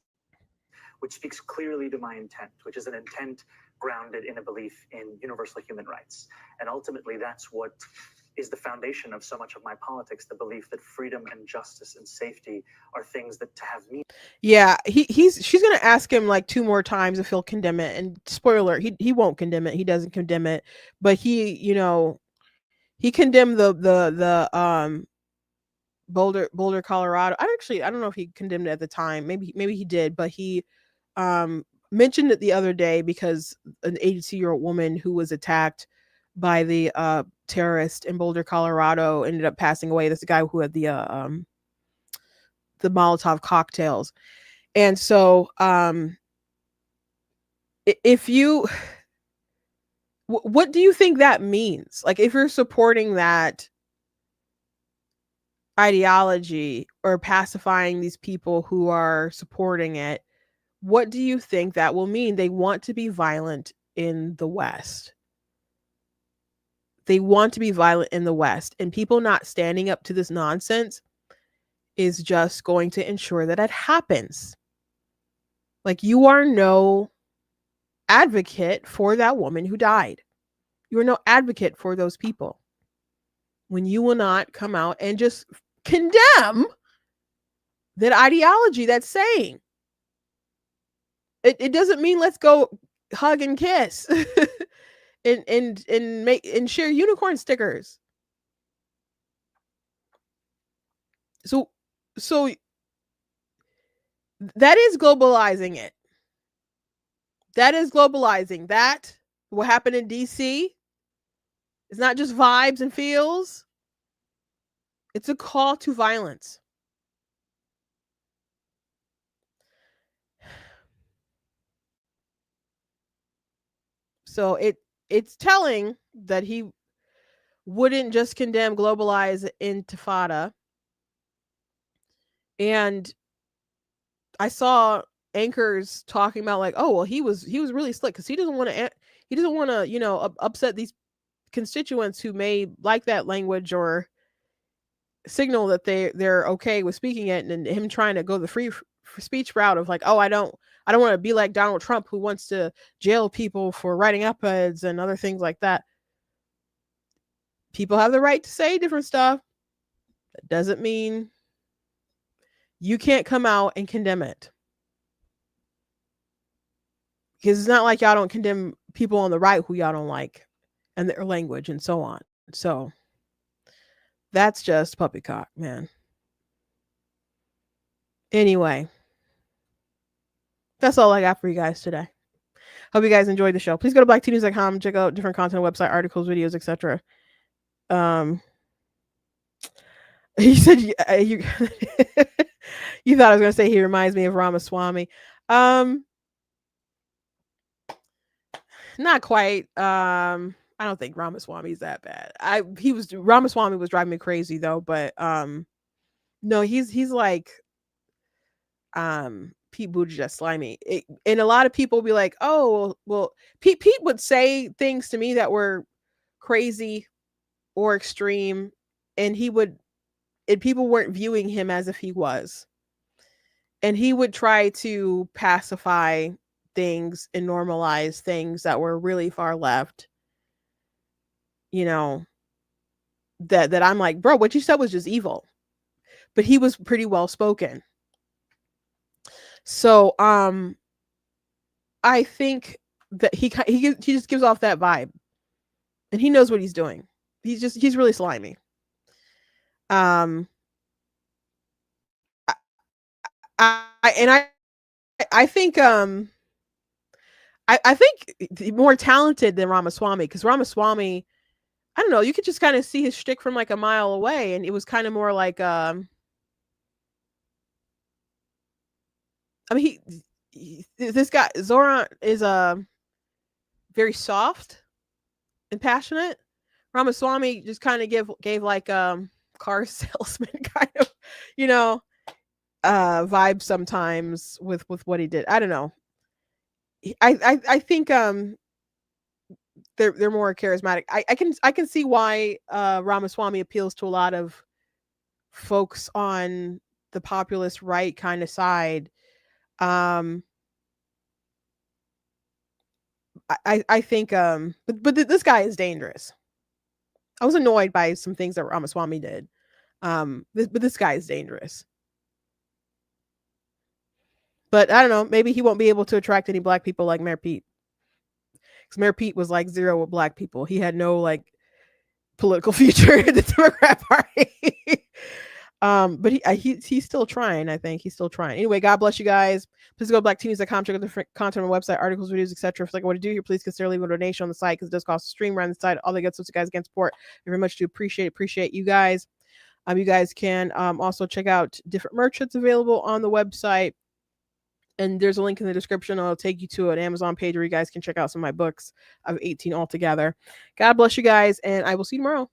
which speaks clearly to my intent, which is an intent grounded in a belief in universal human rights. And ultimately, that's what is the foundation of so much of my politics, the belief that freedom and justice and safety are things that to have meaning. Yeah, she's gonna ask him like 2 more times if he'll condemn it. And spoiler, he won't condemn it. He doesn't condemn it, but he condemned the Boulder, Colorado. I don't know if he condemned it at the time. Maybe he did, but he mentioned it the other day because an 82-year-old woman who was attacked by the terrorist in Boulder, Colorado, ended up passing away. That's the guy who had the Molotov cocktails. And so what do you think that means? Like, if you're supporting that ideology or pacifying these people who are supporting it, what do you think that will mean? They want to be violent in the West. They want to be violent in the West, and people not standing up to this nonsense is just going to ensure that it happens. Like, you are no advocate for that woman who died. You are no advocate for those people. when you will not come out and just condemn that ideology that's saying. It doesn't mean let's go hug and kiss and share unicorn stickers. So that is globalizing it. That is globalizing. That what happened in DC. It's not just vibes and feels. It's a call to violence. So it's telling that he wouldn't just condemn globalize intifada. And I saw anchors talking about like, oh well, he was really slick because he doesn't want to upset these constituents who may like that language or signal that they're okay with speaking it, and him trying to go the free speech route of like, oh, I don't want to be like Donald Trump who wants to jail people for writing op-eds and other things like that. People have the right to say different stuff. That doesn't mean you can't come out and condemn it. Because it's not like y'all don't condemn people on the right who y'all don't like and their language and so on. So that's just poppycock, man. Anyway, that's all I got for you guys today. Hope you guys enjoyed the show. Please go to blacktnews.com, check out different content, website, articles, videos, etc. He said you you thought I was going to say he reminds me of Ramaswamy. Not quite. I don't think Ramaswamy is that bad. Ramaswamy was driving me crazy though, but no, he's like Pete Buttigieg slimy. And a lot of people be like, oh well, Pete would say things to me that were crazy or extreme, and people weren't viewing him as if he was. And he would try to pacify things and normalize things that were really far left. You know, that I'm like, bro, what you said was just evil. But he was pretty well spoken. So I think that he just gives off that vibe. And he knows what he's doing. He's really slimy. I think I think more talented than Ramaswamy, because Ramaswamy, I don't know, you could just kind of see his shtick from like a mile away, and it was kind of more like I mean, this guy Zoran is very soft and passionate. Ramaswamy just kind of gave like car salesman kind of, vibe sometimes with what he did. I don't know. I think they're more charismatic. I can see why Ramaswamy appeals to a lot of folks on the populist right kind of side. I think but this guy is dangerous. I was annoyed by some things that Ramaswamy did. But this guy is dangerous. But I don't know, maybe he won't be able to attract any black people like Mayor Pete. Because Mayor Pete was like zero with black people. He had no like political future in the Democrat Party. But he's still trying. I think he's still trying. Anyway, God bless you guys. Please go to blacktnews.com, check out different content on the website, articles, videos, etc. If you like what to do here, please consider leaving a donation on the site, because it does cost a stream around the site. All the good stuff you guys can support. I very much do appreciate you guys. You guys can also check out different merch that's available on the website. And there's a link in the description. I'll take you to an Amazon page where you guys can check out some of my books. I have 18 altogether. God bless you guys, and I will see you tomorrow.